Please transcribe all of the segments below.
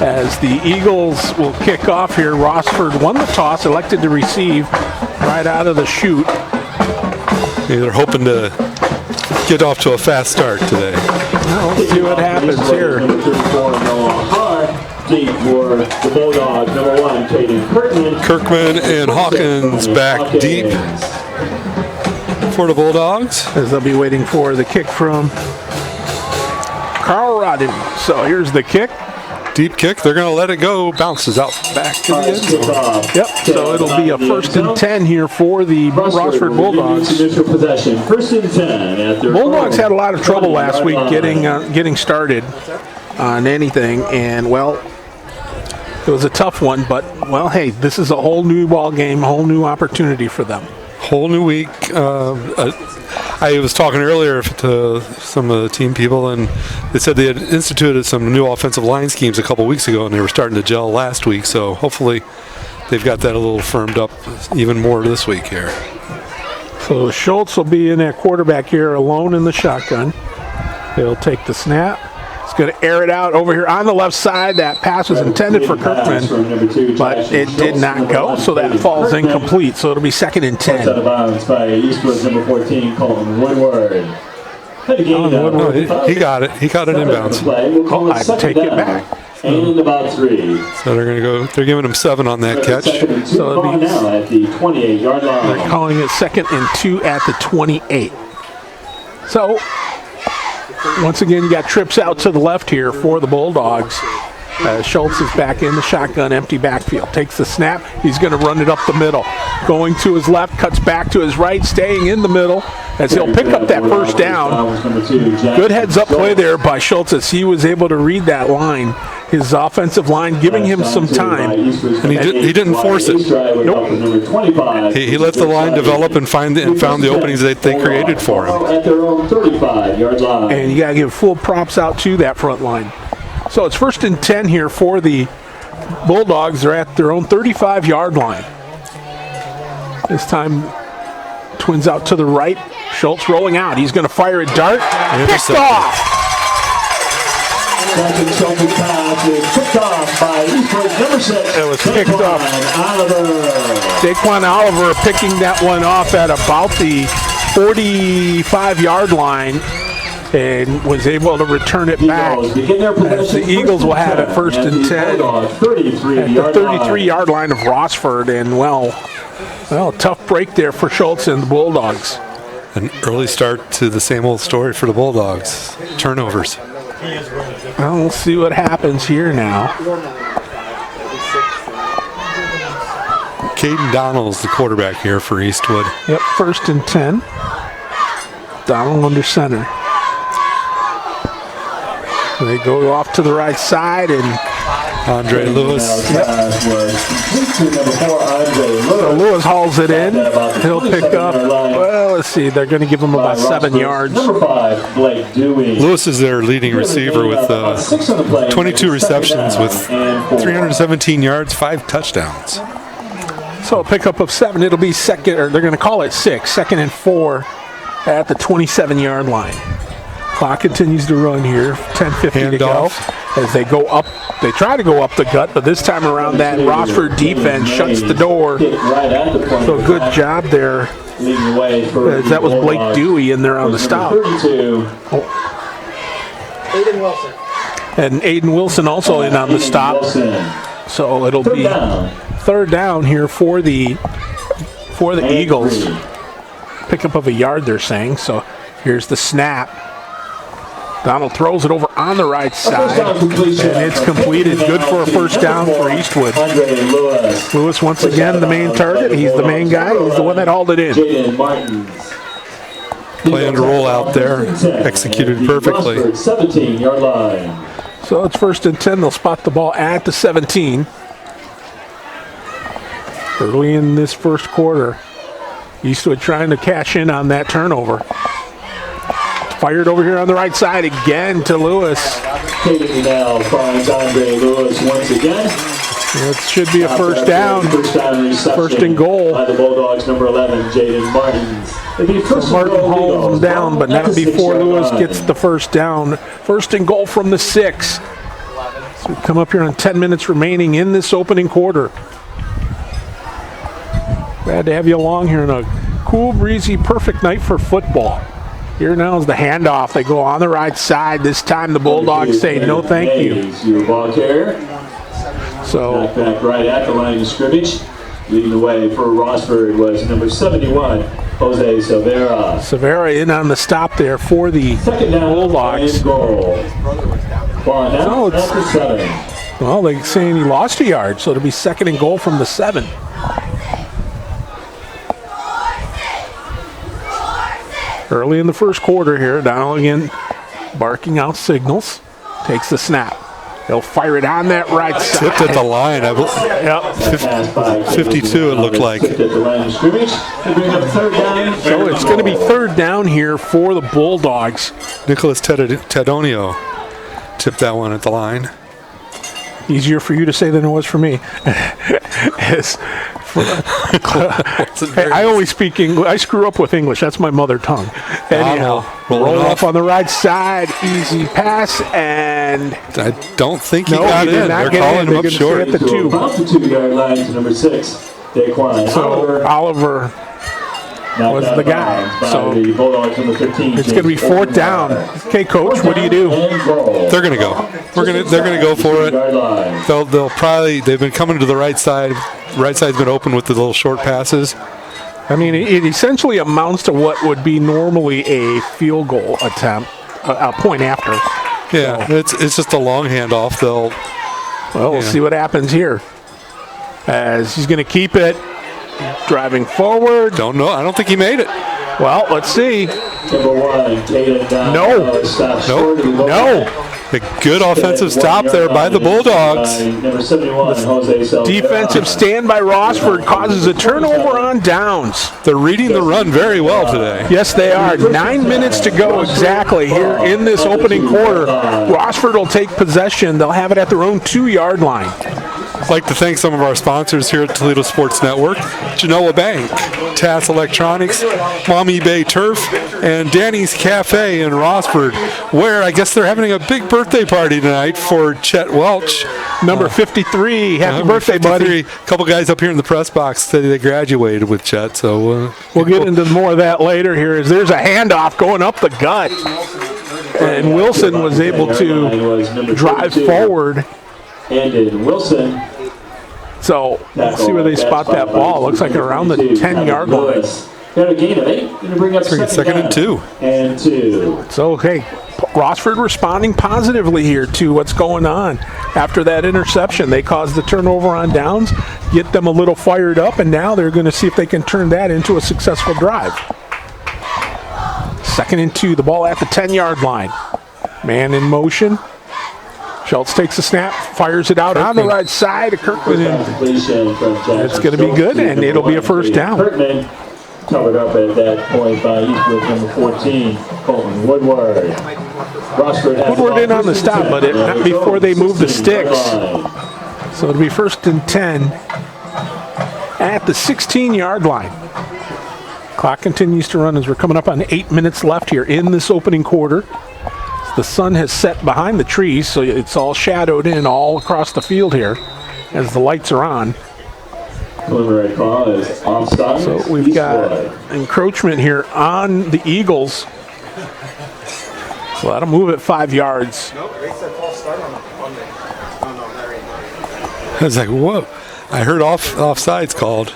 as the Eagles will kick off here. Rossford won the toss, elected to receive right out of the chute. They're hoping to get off to a fast start today. Well, let's see what happens here. Deep for the Bulldogs, number 1, Caden Kirkman. Kirkman and Hawkins back deep for the Bulldogs. As they'll be waiting for the kick from Carl Rodden. So here's the kick. Deep kick. They're going to let it go. Bounces out back to the end zone. Yep. So it'll be a 1st and 10 here for the Rossford Bulldogs. Bulldogs had a lot of trouble last week getting started on anything, and well, it was a tough one, but well, hey, this is a whole new ball game, a whole new opportunity for them. Whole new week. I was talking earlier to some of the team people, and they said they had instituted some new offensive line schemes a couple weeks ago, and they were starting to gel last week. So hopefully they've got that a little firmed up even more this week here. So Schultz will be in at quarterback here alone in the shotgun. He'll take the snap. He's going to air it out over here on the left side. That pass was intended for Kirkman, but it did not go, so that falls incomplete. So it'll be 2nd and 10. Out of bounds by Eastwood's number 14, Colton Woodward. He got it. He got it inbounds. Oh, I take it back. And about 3. So they're going to go. They're giving him 7 on that catch. So it'll be now at the 28-yard line. They're calling it 2nd and 2 at the 28. So once again, you got trips out to the left here for the Bulldogs. Schultz is back in the shotgun, empty backfield. Takes the snap. He's going to run it up the middle. Going to his left, cuts back to his right, staying in the middle as he'll pick up that 1st down. Good heads-up play there by Schultz as he was able to read that line. His offensive line giving him some time. And he didn't force it. Nope. He let the line develop and found the openings that they created for him. At their own 35-yard line. And you got to give full props out to that front line. So it's 1st and 10 here for the Bulldogs. They're at their own 35-yard line. This time, Twins out to the right. Schultz rolling out. He's going to fire a dart. Picked off. It was picked off. Daquan Oliver picking that one off at about the 45-yard line and was able to return it back. As the Eagles will have it 1st and 10 at the 33-yard line of Rossford. And well, tough break there for Schultz and the Bulldogs. An early start to the same old story for the Bulldogs. Turnovers. Well, we'll see what happens here now. Caden Donnell's the quarterback here for Eastwood. Yep, 1st and 10. Donnell under center. They go off to the right side, and Andre Lewis. So Lewis hauls it in. He'll pick up, well, let's see, they're going to give him about 7 yards. Lewis is their leading receiver with 22 receptions with 317 yards, 5 touchdowns. So a pickup of 7. It'll be second, or they're going to call it 6, 2nd and 4 at the 27-yard line. Clock continues to run here. 10:50 to go. As they go up, they try to go up the gut, but this time around that Rossford defense shuts the door. So good job there. That was Blake Dewey in there on the stop. Aiden Wilson. And Aiden Wilson also in on the stop. So it'll be 3rd down here for the Eagles. Pickup of a yard, they're saying. So here's the snap. Donald throws it over on the right side, and it's completed. Good for a 1st down for Eastwood. Lewis once again the main target. He's the main guy. He's the one that hauled it in. Planned roll out there, executed perfectly. 17-yard line. So it's 1st and 10. They'll spot the ball at the 17. Early in this 1st quarter, Eastwood trying to cash in on that turnover. Fired over here on the right side again to Lewis. Now finds Andre Lewis once again. It should be a 1st down. 1st and goal. By the Bulldogs, number 11, Jaden Martins. So Martin hauls him down, but not before Lewis gets the 1st down. 1st and goal from the 6. We come up here on 10 minutes remaining in this opening quarter. Glad to have you along here on a cool, breezy, perfect night for football. Here now is the handoff. They go on the right side. This time the Bulldogs say no thank you. Your ball carrier. So Back right at the line of scrimmage. Leading the way for Rossford was number 71, Jose Silvera. Severa in on the stop there for the Second down, Bulldogs. and goal. Ball now So it's- at the 7. Well, they're saying he lost a yard, so it'll be second and goal from the 7. Early in the first quarter here, Donald again barking out signals. Takes the snap. He'll fire it on that right side. Tipped at the line. Yep. Pass by 52 it looked like. Tipped at the line of scrimmage. They bring up third down. So it's going to be third down here for the Bulldogs. Nicholas Tedonio tipped that one at the line. Easier for you to say than it was for me. Hey, I only speak English. I screw up with English. That's my mother tongue. Anyhow, Roll it roll off. up on the right side. Easy pass, and I don't think he no, got he did in. not They're get calling in. him They're up gonna short. stay at the 2. About the 2-yard line to number 6, Daquan So Oliver was the guy. So the Bulldogs number 15. it's going to be fourth down. Okay, Coach, what do you do? They're going to go. They're going to go for it. They'll probably, they've been coming to the right side. Right side's been open with the little short passes. I mean, it essentially amounts to what would be normally a field goal attempt, a point after. Yeah, it's just a long handoff. We'll see what happens here. As he's going to keep it, driving forward. Don't know. I don't think he made it. Well, let's see. Number 1, taken down. No. No. A good offensive stop there by the Bulldogs. Number 71, Jose Silvera. Defensive stand by Rossford causes a turnover on downs. They're reading the run very well today. Yes, they are. 9 minutes to go exactly here in this opening quarter. Rossford will take possession. They'll have it at their own 2-yard line. I'd like to thank some of our sponsors here at Toledo Sports Network, Genoa Bank, TAS Electronics, Maumee Bay Turf, and Danny's Cafe in Rossford, where I guess they're having a big birthday party tonight for Chet Welch. Number 53. Happy Number birthday, buddy. 53. A couple guys up here in the press box said they graduated with Chet, so We'll get into more of that later here as there's a handoff going up the gut. And Wilson was able to drive forward. And in Wilson. So we'll see where they spot that ball. Looks like around the 10-yard line. Got a gain of 8. Going to bring up second and 2. And 2. So, okay, Rossford responding positively here to what's going on. After that interception, they caused the turnover on downs, get them a little fired up, and now they're going to see if they can turn that into a successful drive. Second and 2, the ball at the 10-yard line. Man in motion. Schultz takes a snap, fires it out on the right side of Kirkland. It's going to be good, and it'll be a first down. Kirkman covered up at that point by Eastwood, number 14, Colton Woodward. Woodward in on the stop, but not before they move the sticks. So it'll be first and 10 at the 16-yard line. Clock continues to run as we're coming up on 8 minutes left here in this opening quarter. The sun has set behind the trees, so it's all shadowed in all across the field here as the lights are on. Preliminary call is offside. So we've got encroachment here on the Eagles. So that'll move it 5 yards. I was like, whoa. I heard offsides called.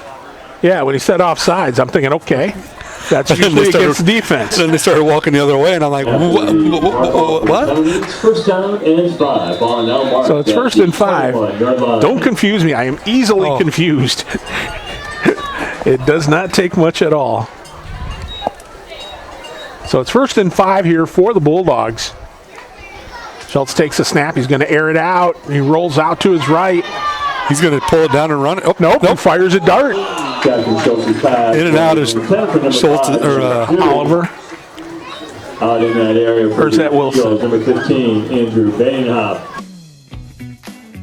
Yeah, when he said offsides, I'm thinking, okay, that's usually against defense. Then they started walking the other way, and I'm like, what? First down and 5. Ball now marked. So it's first and 5. Don't confuse me. I am easily confused. It does not take much at all. So it's first and 5 here for the Bulldogs. Schultz takes a snap. He's going to air it out. He rolls out to his right. He's going to pull it down and run it. Oh, Nope. He fires a dart. In and out is Schultz or Oliver. Out in that area. Or is that Wilson? Number 15, Andrew Bainhop.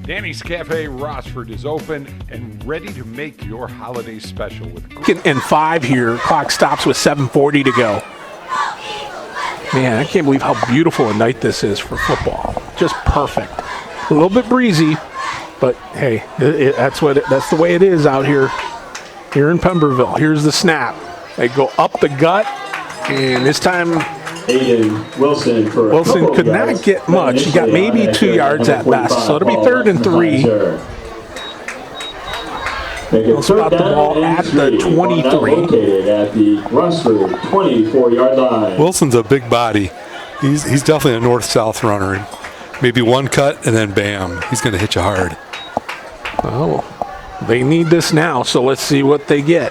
Danny's Cafe Rossford is open and ready to make your holiday special with And 5 here. Clock stops with 7:40 to go. Man, I can't believe how beautiful a night this is for football. Just perfect. A little bit breezy, but hey, that's the way it is out here in Pemberville. Here's the snap. They go up the gut, and this time Wilson could not get much. He got maybe 2 yards at best, so it'll be 3rd and 3. We'll spot the ball at the 23. At the Rossford 24-yard line. Wilson's a big body. He's definitely a north-south runner. Maybe one cut, and then bam, he's going to hit you hard. Oh, they need this now, so let's see what they get.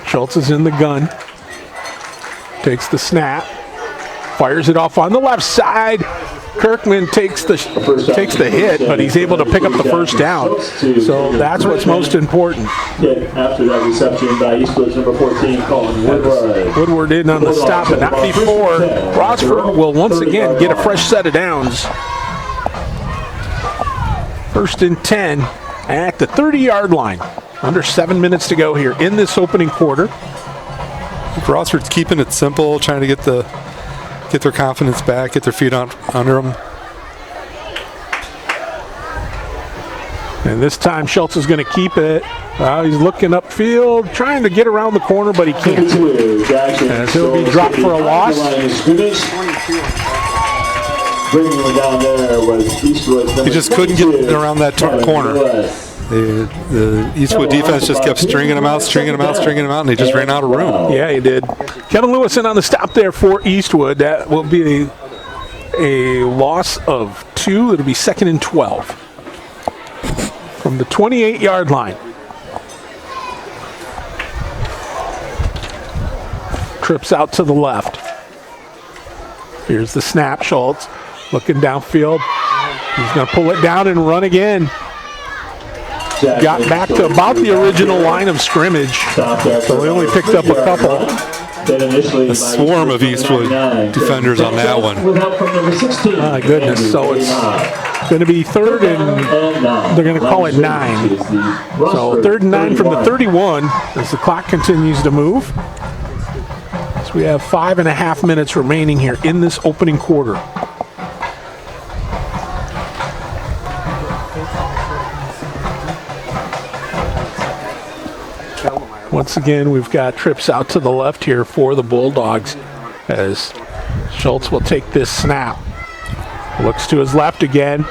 Schultz is in the gun. Takes the snap. Fires it off on the left side. Kirkman takes the hit, but he's able to pick up the first down. So that's what's most important. After that reception by Eastwood's number 14, Colin Woodward. Woodward in on the stop, but not before. Rossford will once again get a fresh set of downs. 1st and 10 at the 30-yard line. Under 7 minutes to go here in this opening quarter. Rossford's keeping it simple, trying to get their confidence back, get their feet under them. And this time Schultz is going to keep it. He's looking upfield, trying to get around the corner, but he can't. And so he'll be dropped for a loss. He just couldn't get around that corner. The Eastwood defense just kept stringing them out, and they just ran out of room. Yeah, he did. Kevin Lewis in on the stop there for Eastwood. That will be a loss of 2. It'll be 2nd and 12. From the 28-yard line. Trips out to the left. Here's the snap. Schultz looking downfield. He's going to pull it down and run again. Got back to about the original line of scrimmage, so we only picked up a couple. A swarm of Eastwood defenders on that one. My goodness, so it's going to be 3rd and they're going to call it 9. So 3rd and 9 from the 31 as the clock continues to move. So we have 5.5 minutes remaining here in this opening quarter. Once again, we've got trips out to the left here for the Bulldogs as Schultz will take this snap. Looks to his left again.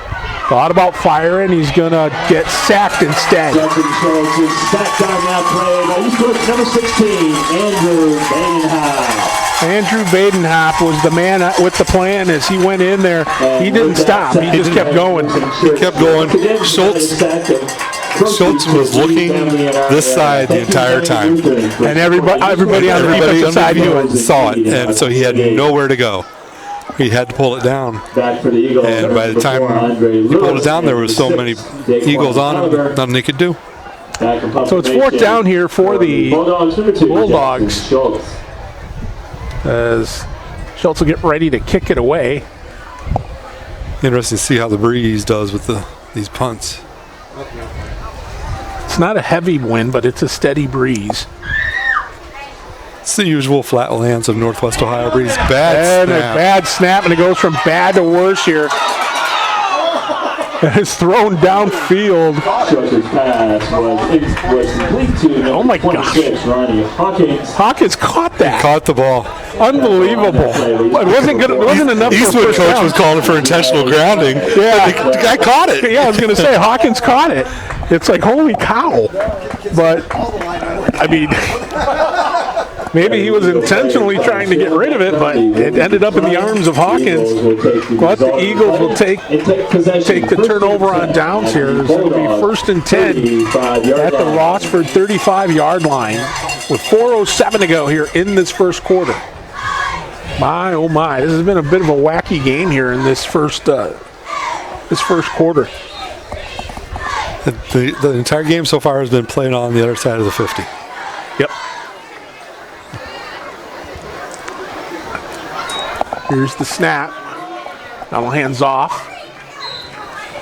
Thought about firing. He's going to get sacked instead. Justin Schultz is sacked on that play by Eastwood's number 16, Andrew Badenhop. Andrew Badenhop was the man with the plan as he went in there. He didn't stop. He just kept going. He kept going. Schultz was looking this side the entire time. And everybody on the defensive side knew it. Saw it, and so he had nowhere to go. He had to pull it down. And by the time he pulled it down, there was so many Eagles on him, nothing they could do. So it's 4th down here for the Bulldogs. As Schultz will get ready to kick it away. Interesting to see how the breeze does with these punts. It's not a heavy wind, but it's a steady breeze. It's the usual flatlands of Northwest Ohio breeze. Bad snap, and it goes from bad to worse here. It's thrown downfield. Oh my gosh! Hawkins caught that. He caught the ball. Unbelievable! It wasn't good. It wasn't enough. Eastwood coach was calling for intentional grounding. Yeah, the guy caught it. Yeah, I was going to say Hawkins caught it. It's like holy cow! But I mean. Maybe he was intentionally trying to get rid of it, but it ended up in the arms of Hawkins. But the Eagles will take the turnover on downs here. There's going to be 1st and 10 at the Rossford 35-yard line with 4:07 to go here in this first quarter. My, oh my, this has been a bit of a wacky game here in this first quarter. The entire game so far has been played on the other side of the 50. Yep. Here's the snap. Now hands off.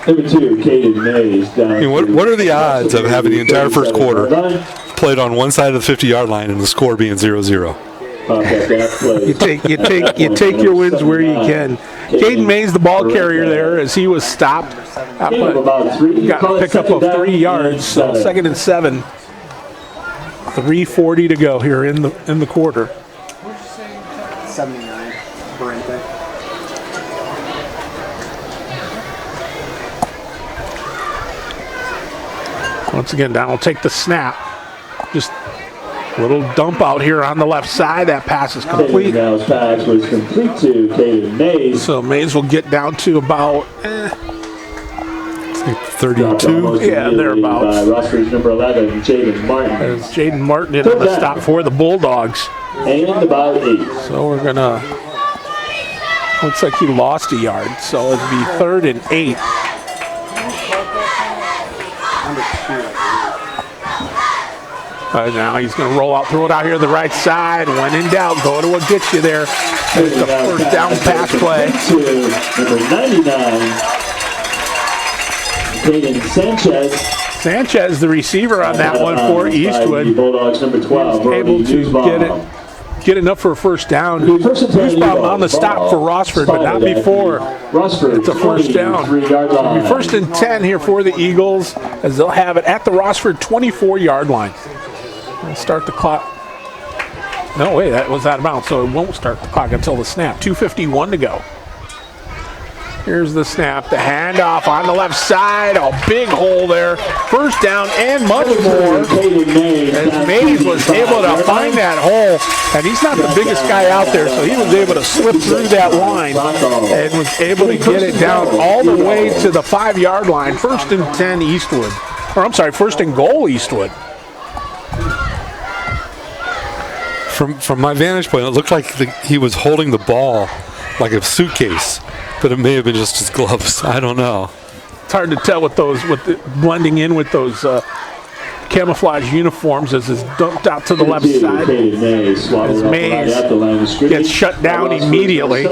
Number 2, Caden Mays. I mean, what are the odds of having the entire first quarter played on one side of the 50-yard line and the score being 0-0? Popped at that play. You take your wins where you can. Caden Mays, the ball carrier there, as he was stopped. Got a pickup of 3 yards. So 2nd and 7. 3:40 to go here in the quarter. 79. Brente. Once again, Don will take the snap. Just a little dump out here on the left side. That pass is complete. Now's pass was complete to Caden Mays. So Mays will get down to about 32. Yeah, thereabouts. By Rossford's number 11, Jaden Martin. As Jaden Martin in on the stop for the Bulldogs. And about 8. So we're going to, looks like he lost a yard. So it'd be 3rd and 8. Now he's going to roll out, throw it out here to the right side. When in doubt, go to what gets you there. It's the first down pass play. To number 99, Caden Sanchez. Sanchez, the receiver on that one for Eastwood. Bulldogs number 12. Able to get enough for a first down. Newsbaum on the stop for Rossford, but not before. It's a first down. It'll be 1st and 10 here for the Eagles, as they'll have it at the Rossford 24-yard line. We'll start the clock. No, wait, that was out of bounds, so it won't start the clock until the snap. 2:51 to go. Here's the snap, the handoff on the left side, a big hole there. First down and much more. As Mays was able to find that hole, and he's not the biggest guy out there, so he was able to slip through that line and was able to get it down all the way to the 5-yard line. 1st and 10 Eastwood. Or I'm sorry, 1st and goal Eastwood. From my vantage point, it looked like he was holding the ball like a suitcase, but it may have been just his gloves. I don't know. It's hard to tell with those, blending in with those camouflage uniforms as it's dumped out to the left side. As Mays gets shut down immediately.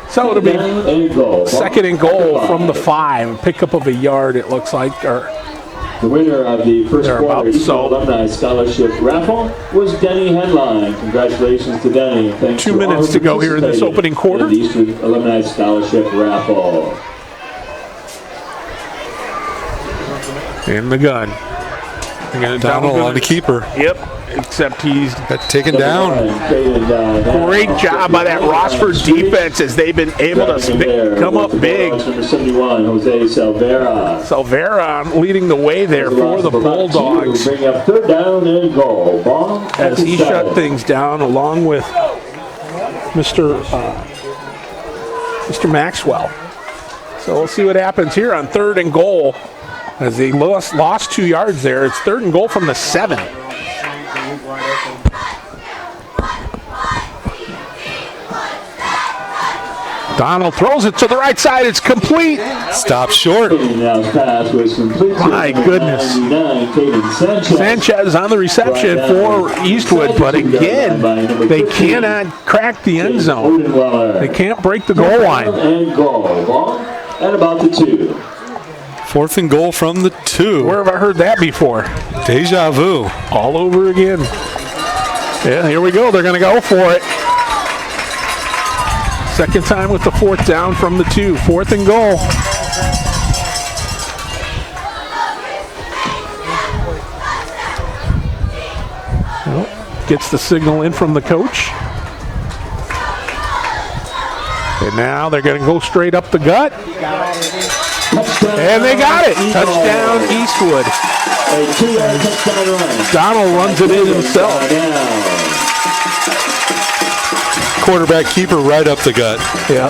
So it'll be 2nd and goal from the 5. Pickup of a yard, it looks like. Or the winner of the first quarter Alumni Scholarship Raffle was Denny Headline. Congratulations to Denny. Thanks 2 minutes to go here in this opening quarter. In the Eastwood Alumni Scholarship Raffle. In the gun. Donald on the keeper. Yep, except he's got taken down. Great job by that Rossford defense as they've been able to come up big. Number 71, Jose Salvera. Salvera leading the way there for the Bulldogs. Bring up 3rd down and goal. As he shut things down along with Mr. Maxwell. So we'll see what happens here on 3rd and goal. As they lost 2 yards there, it's 3rd and goal from the 7. Donald throws it to the right side. It's complete. Stop short. My goodness. Sanchez on the reception for Eastwood, but again, they cannot crack the end zone. They can't break the goal line. And about the 2. 4th and goal from the 2. Where have I heard that before? Deja vu. All over again. Yeah, here we go. They're going to go for it. 2nd time with the 4th down from the 2. 4th and goal. Well, gets the signal in from the coach. And now they're going to go straight up the gut. And they got it. Touchdown, Eastwood. Donald runs it in himself. Quarterback keeper right up the gut. Yeah.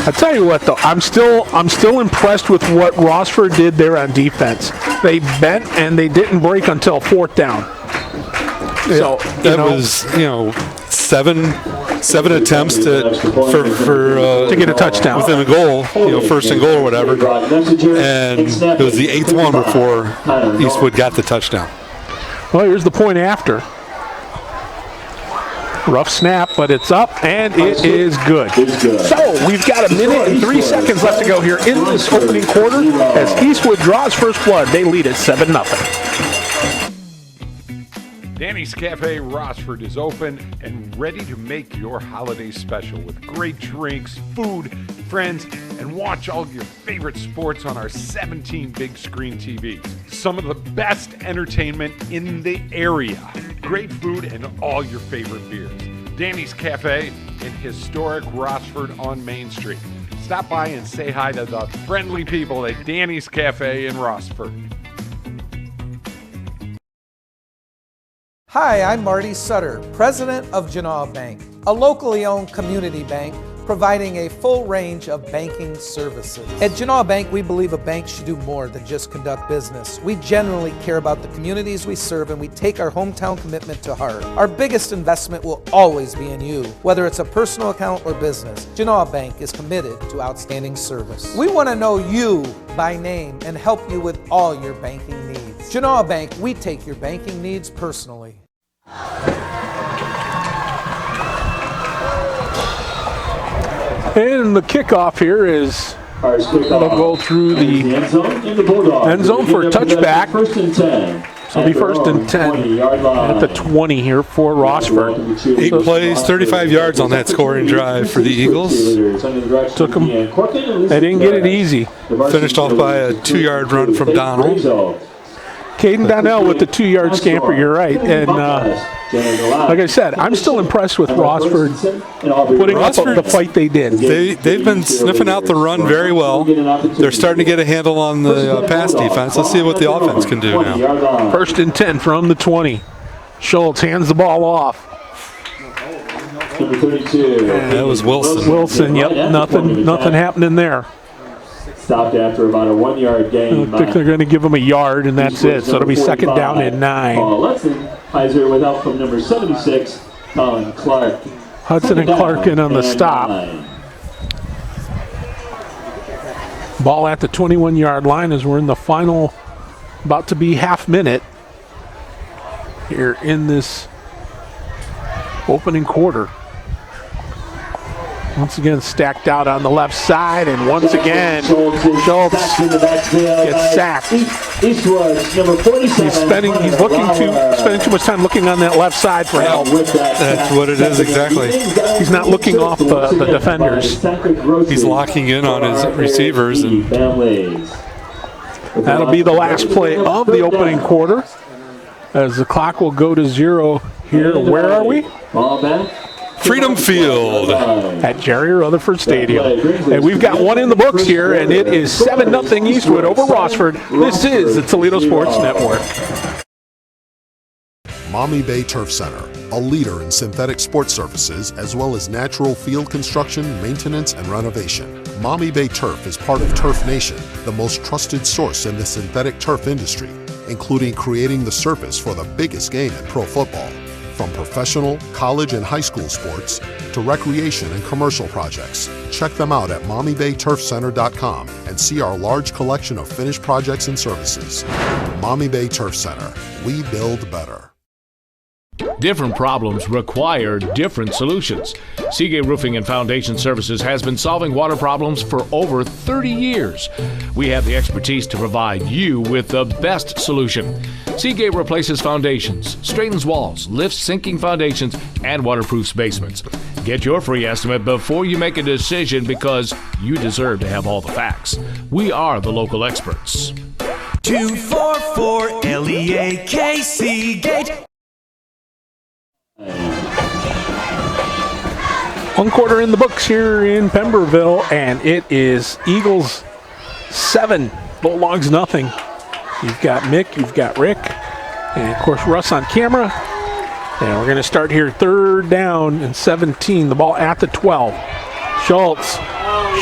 I tell you what, though, I'm still impressed with what Rossford did there on defense. They bent and they didn't break until 4th down. So that was 7 attempts to get a touchdown within a goal, 1st and goal or whatever, and it was the 8th one before Eastwood got the touchdown. Well, here's the point after. Rough snap, but it's up, and it is good. It's good. So we've got a minute and 3 seconds left to go here in this opening quarter as Eastwood draws first blood. They lead at 7-0. Danny's Cafe Rossford is open and ready to make your holiday special with great drinks, food, friends, and watch all your favorite sports on our 17 big screen TVs. Some of the best entertainment in the area. Great food and all your favorite beers. Danny's Cafe in historic Rossford on Main Street. Stop by and say hi to the friendly people at Danny's Cafe in Rossford. Hi, I'm Marty Sutter, President of Genoa Bank, a locally owned community bank providing a full range of banking services. At Genoa Bank, we believe a bank should do more than just conduct business. We genuinely care about the communities we serve, and we take our hometown commitment to heart. Our biggest investment will always be in you, whether it's a personal account or business. Genoa Bank is committed to outstanding service. We want to know you by name and help you with all your banking needs. Genoa Bank, we take your banking needs personally. And the kickoff here is they'll go through the end zone for a touchback. First and 10. So it'll be first and 10 at the 20 here for Rossford. 8 plays, 35 yards on that scoring drive for the Eagles. Took them. They didn't get it easy. Finished off by a 2-yard run from Donald. Caden Donnell with the 2-yard scamper, you're right. And like I said, I'm still impressed with Rossford putting up the fight they did. They've been sniffing out the run very well. They're starting to get a handle on the pass defense. Let's see what the offense can do now. First and 10 from the 20. Schultz hands the ball off. Number 32. That was Wilson. Wilson, yep, nothing happening there. Stopped after about a 1-yard gain. I think they're going to give him a yard, and that's it. So it'll be second down and 9. Heiser with help from number 76, Colin Clark. Hudson and Clark in on the stop. 9. Ball at the 21-yard line as we're in the final, about to be half minute here in this opening quarter. Once again, stacked out on the left side, and once again, Schultz gets sacked. Eastwood, number 47. He's spending too much time looking on that left side for help. That's what it is, exactly. He's not looking off the defenders. He's locking in on his receivers. And that'll be the last play of the opening quarter, as the clock will go to 0 here. Where are we? Ball back. Freedom Field At Jerry Rutherford Stadium. And we've got one in the books here, and it is 7-0 Eastwood over Rossford. This is the Toledo Sports Network. Maumee Bay Turf Center, a leader in synthetic sports services as well as natural field construction, maintenance, and renovation. Maumee Bay Turf is part of Turf Nation, the most trusted source in the synthetic turf industry, including creating the surface for the biggest game in pro football. From professional, college, and high school sports to recreation and commercial projects. Check them out at MaumeeBayTurfCenter.com and see our large collection of finished projects and services. Maumee Bay Turf Center. We build better. Different problems require different solutions. Seagate Roofing and Foundation Services has been solving water problems for over 30 years. We have the expertise to provide you with the best solution. Seagate replaces foundations, straightens walls, lifts sinking foundations, and waterproofs basements. Get your free estimate before you make a decision, because you deserve to have all the facts. We are the local experts. 244 LEAK Seagate. One quarter in the books here in Pemberville, and it is Eagles 7, Bulldogs nothing. You've got Mick, you've got Rick, and of course Russ on camera. And we're going to start here, third down and 17. The ball at the 12. Schultz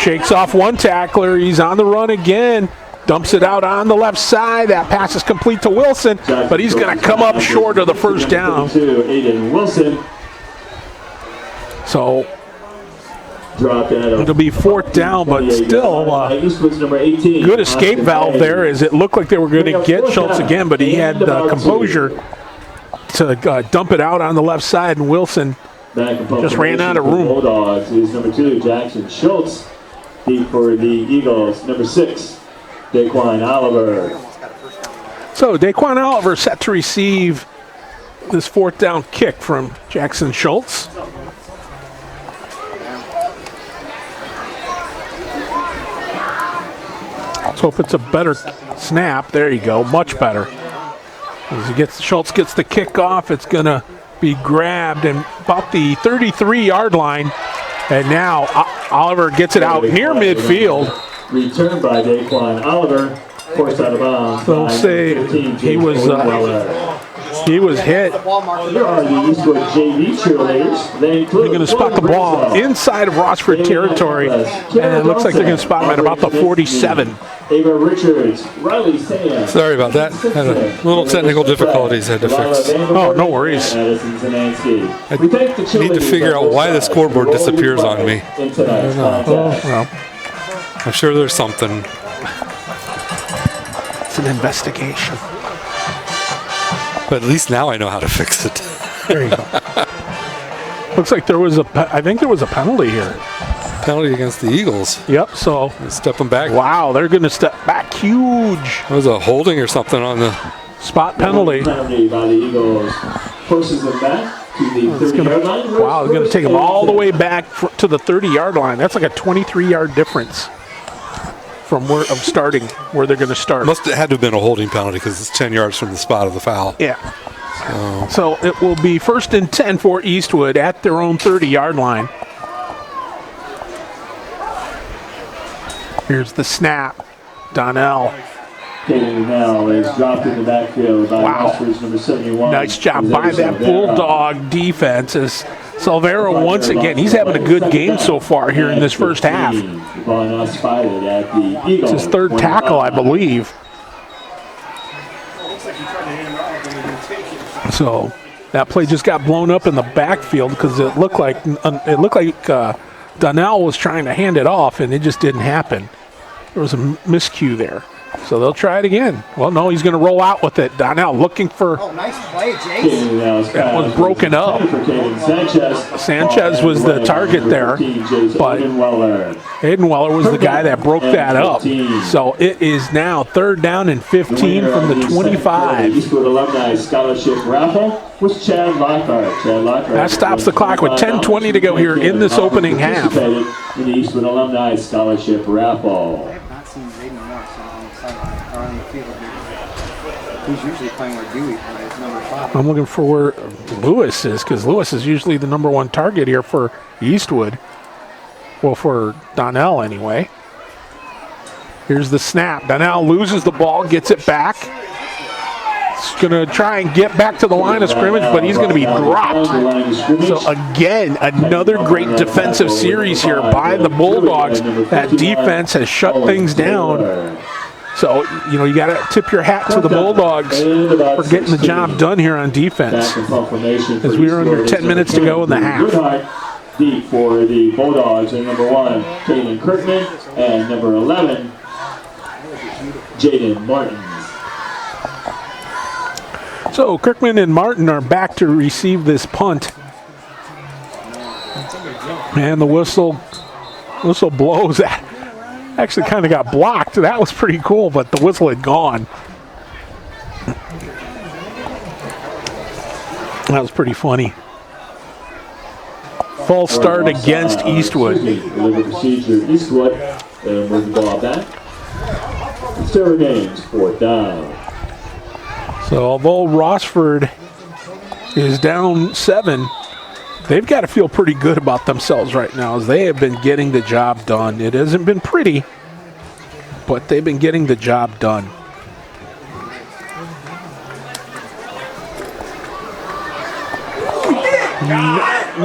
shakes off one tackler. He's on the run again. Dumps it out on the left side. That pass is complete to Wilson, but he's going to come up short of the first down. So it'll be fourth down, but still good escape valve there, as it looked like they were going to get Schultz again, but he had composure to dump it out on the left side, and Wilson Back and Just ran out of for the room. Bulldogs is number 2, Jackson Schultz. Deep for the Eagles, number 6, Daquan Oliver. So Daquan Oliver set to receive this 4th down kick from Jackson Schultz. Let's hope it's a better snap. There you go, much better. As Schultz gets the kick off, it's going to be grabbed and about the 33-yard line. And now Oliver gets it out near midfield. Returned by Daquan Oliver, forced out of bounds. They'll say he was hit. Here are the Eastwood JV cheerleaders. They include They're going to spot the ball inside of Rossford territory, and it looks like they're going to spot him at about the 47. Ava Richards, Riley Sands. Sorry about that. Had a little technical difficulties had to fix. Oh, no worries. I need to figure out why the scoreboard disappears on me. Oh, well, I'm sure there's something. it's an investigation. But at least now I know how to fix it. There you go. Looks like I think there was a penalty here. Penalty against the Eagles. Yep, so. Stepping back. Wow, they're going to step back huge. That was a holding or something on the spot penalty. Penalty by the Eagles. Pushes them back to the 30-yard line. Wow, they're going to take them all the way back to the 30-yard line. That's like a 23-yard difference from where they're going to start. Must have had to have been a holding penalty because it's 10 yards from the spot of the foul. Yeah. So it will be 1st and 10 for Eastwood at their own 30-yard line. Here's the snap. Donnell. Now is dropped in the backfield by Rossford's number 71. Nice job by that Bulldog defense as Salvero once again, he's having a good game so far here in this first half. It's his 3rd tackle, I believe. So that play just got blown up in the backfield because it looked like Donnell was trying to hand it off and it just didn't happen. There was a miscue there. So they'll try it again. Well, no, he's going to roll out with it. Donnell looking for. Oh, nice play, Jace. That was broken up. Sanchez was the target there, but Hayden Weller was the guy that broke that up. So it is now 3rd down and 15 from the 25. Eastwood Alumni Scholarship Raffle was Chad Lockhart. That stops the clock with 10:20 to go here in this opening half. In the Eastwood Alumni Scholarship Raffle. He's usually playing where Dewey plays, number 5. I'm looking for where Lewis is because Lewis is usually the number 1 target here for Eastwood. Well, for Donnell anyway. Here's the snap. Donnell loses the ball, gets it back. He's going to try and get back to the line of scrimmage, but he's going to be dropped. So again, another great defensive series here by the Bulldogs. That defense has shut things down. So, you got to tip your hat to the Bulldogs for getting the job done here on defense. As we are under 10 minutes to go in the half. Deep for the Bulldogs and number 1, Caden Kirkman, and number 11, Jaden Martin. So Kirkman and Martin are back to receive this punt. And the whistle blows. That actually kind of got blocked. That was pretty cool, but the whistle had gone. That was pretty funny. False start against Eastwood. Deliver procedure Eastwood, and move the ball back. Still remains 4th down. So although Rossford is down 7, they've got to feel pretty good about themselves right now as they have been getting the job done. It hasn't been pretty, but they've been getting the job done.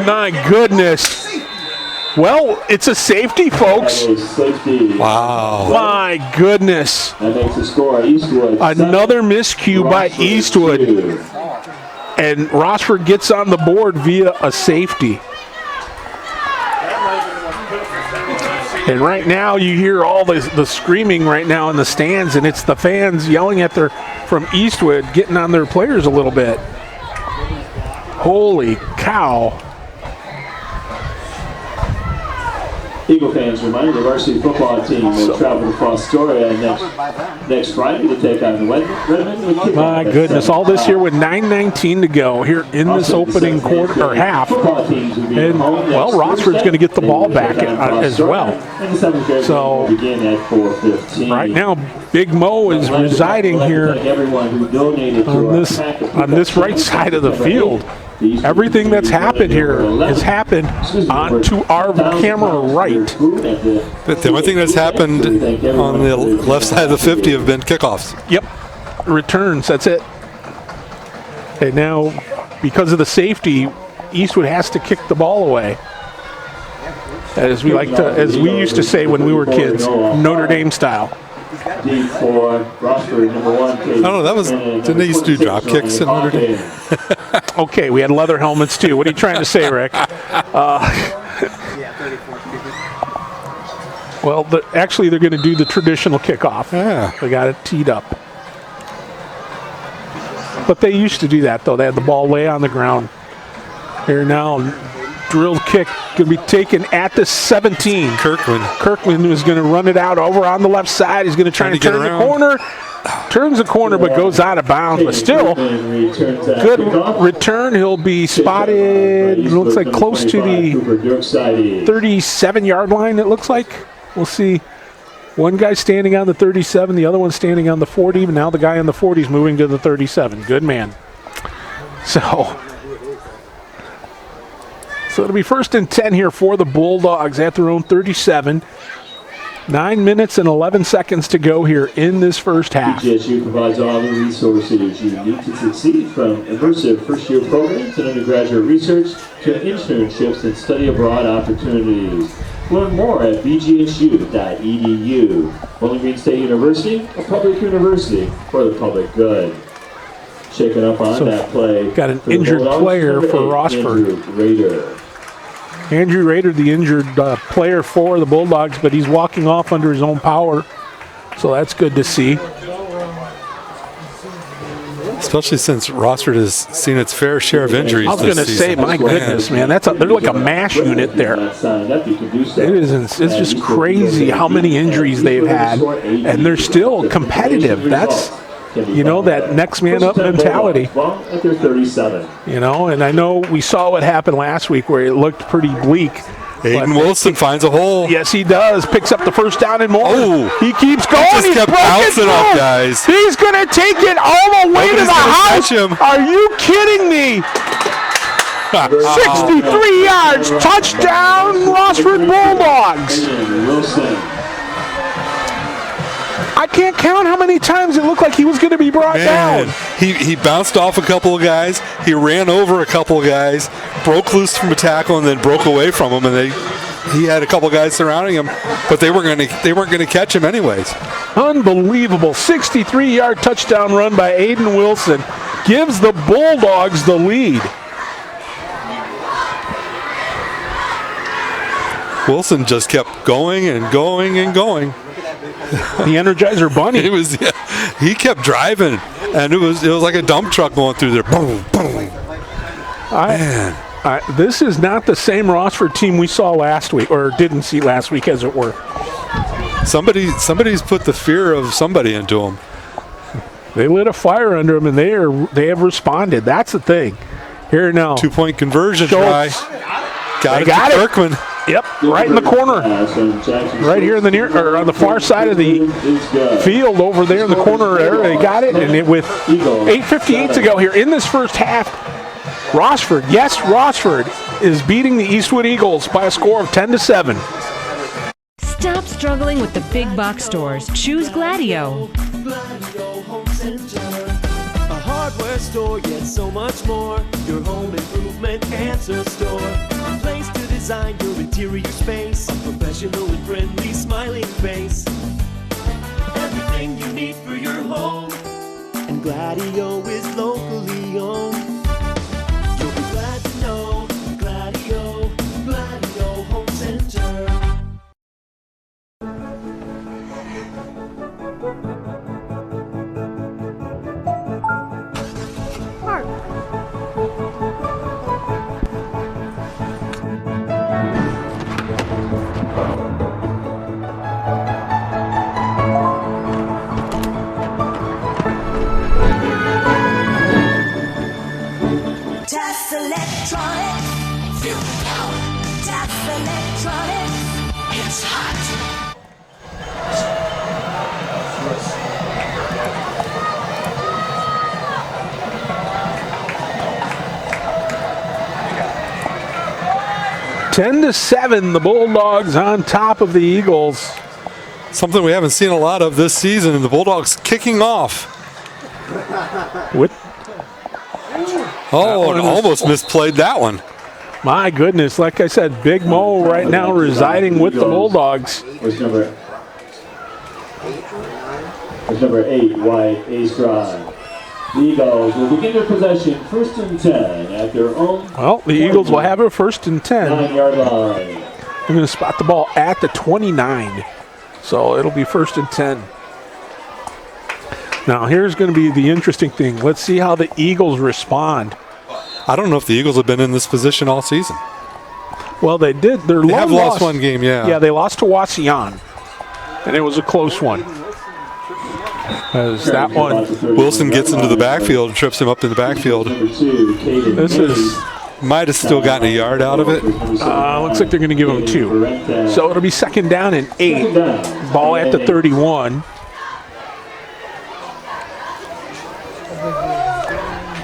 My goodness. Well, it's a safety, folks. Wow. My goodness. That makes the score Eastwood. Another miscue by Eastwood. And Rossford gets on the board via a safety. And right now you hear all the screaming right now in the stands, and it's the fans yelling at from Eastwood, getting on their players a little bit. Holy cow. Eagle fans, reminder the varsity football team will travel to Fostoria next Friday to take on the Redmond. My goodness, all this here with 9:19 to go here in this opening quarter or half. And, well, Rossford's going to get the ball back as well. So, right now, Big Mo is residing here on this right side of the field. Everything that's happened here has happened onto our camera right. But the only thing that's happened on the left side of the 50 have been kickoffs. Yep, returns, that's it. And now, because of the safety, Eastwood has to kick the ball away. As we used to say when we were kids, Notre Dame style. Rossford, number 1. I don't know, didn't they used to do drop kicks in Notre Dame? Okay, we had leather helmets too. What are you trying to say, Rick? Well, actually, they're going to do the traditional kickoff. Yeah. They got it teed up. But they used to do that, though. They had the ball lay on the ground. Here now, drilled kick going to be taken at the 17. Kirkman is going to run it out over on the left side. He's going to try and turn the corner. Turns the corner but goes out of bounds. But still, good return. He'll be spotted, looks like close to the 37-yard line, it looks like. We'll see. One guy standing on the 37, the other one standing on the 40. Now the guy on the 40 is moving to the 37. Good man. So it'll be 1st and 10 here for the Bulldogs at their own 37. 9 minutes and 11 seconds to go here in this first half. GSU provides all the resources you need to succeed, from immersive first-year programs and undergraduate research to internships and study abroad opportunities. Learn more at bgsu.edu. Bowling Green State University, a public university for the public good. Shaking up on that play. Got an injured player for Rossford. Andrew Rader, the injured player for the Bulldogs, but he's walking off under his own power. So that's good to see. Especially since Rossford has seen its fair share of injuries. I was going to say, my goodness, man, they're like a MASH unit there. It's just crazy how many injuries they've had, and they're still competitive. That's, that next man up mentality. And I know we saw what happened last week where it looked pretty bleak. Aiden Wilson finds a hole. Yes, he does. Picks up the first down and more. Oh, he keeps going. He just kept bouncing off, guys. He's going to take it all the way to the house. Are you kidding me? 63 yards. Touchdown, Rossford Bulldogs. I can't count how many times it looked like he was going to be brought down. He bounced off a couple of guys. He ran over a couple of guys, broke loose from a tackle, and then broke away from him. And he had a couple of guys surrounding him, but they weren't going to catch him anyways. Unbelievable 63-yard touchdown run by Aiden Wilson gives the Bulldogs the lead. Wilson just kept going and going and going. The Energizer Bunny. He kept driving, and it was like a dump truck going through there. Boom, boom. This is not the same Rossford team we saw last week, or didn't see last week, as it were. Somebody's put the fear of somebody into them. They lit a fire under them, and they have responded. That's the thing. Here now, 2-point conversion try. Got it. Kirkman. Yep, right in the corner, right here in the on the far side of the field over there in the corner there. They got it, and with 8:58 to go here in this first half, Rossford is beating the Eastwood Eagles by a score of 10-7. Stop struggling with the big box stores. Choose Gladieux. Gladieux Home Center. A hardware store, yet so much more. Your home improvement answer store. A place to design your interior space. A professional and friendly smiling face. Everything you need for your home. And Gladieux is locally owned. You'll be glad to know Gladieux Home Center. 10-7, the Bulldogs on top of the Eagles. Something we haven't seen a lot of this season, and the Bulldogs kicking off. With and almost misplayed that one. my goodness, like I said, Big Mo right now residing with the Bulldogs. Was number 8, White, ace drive. The Eagles will begin their possession 1st and 10 at their own. Well, the Eagles will have it 1st and 10. 9-yard line. They're going to spot the ball at the 29. So it'll be 1st and 10. Now, here's going to be the interesting thing. Let's see how the Eagles respond. I don't know if the Eagles have been in this position all season. Well, they did. They have lost one game, yeah. Yeah, they lost to Wasion, and it was a close one. As that one, Wilson gets into the backfield and trips him up in the backfield. This is might have still gotten a yard out of it. Looks like they're going to give him 2. So it'll be 2nd down and 8. Ball at the 31.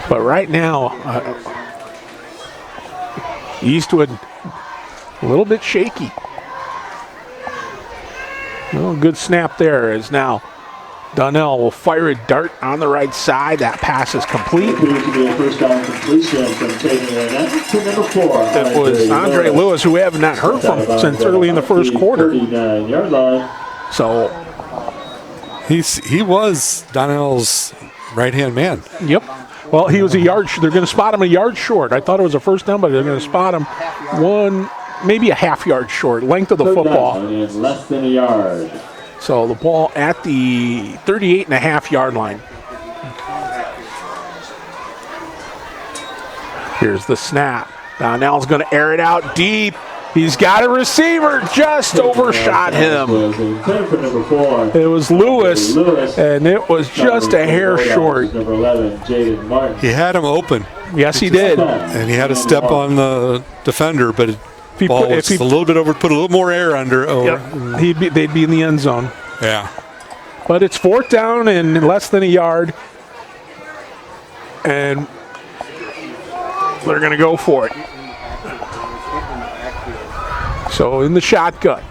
But right now, Eastwood a little bit shaky. Well, good snap there as now Donnell will fire a dart on the right side. That pass is complete. It was Andre Lewis, who we have not heard from since early in the first quarter. So he was Donnell's right-hand man. Yep. Well, he was a yard. They're going to spot him a yard short. I thought it was a 1st down, but they're going to spot him maybe a half yard short, length of the football. Less than a yard. So the ball at the 38.5-yard line. Here's the snap. Donnell's going to air it out deep. He's got a receiver, just overshot him. It was Lewis, and it was just a hair short. He had him open. Yes, he did. And he had to step on the defender, but the ball was a little bit over, put a little more air under. Yep. They'd be in the end zone. Yeah. But it's 4th down and less than a yard. And they're going to go for it. So in the shotgun.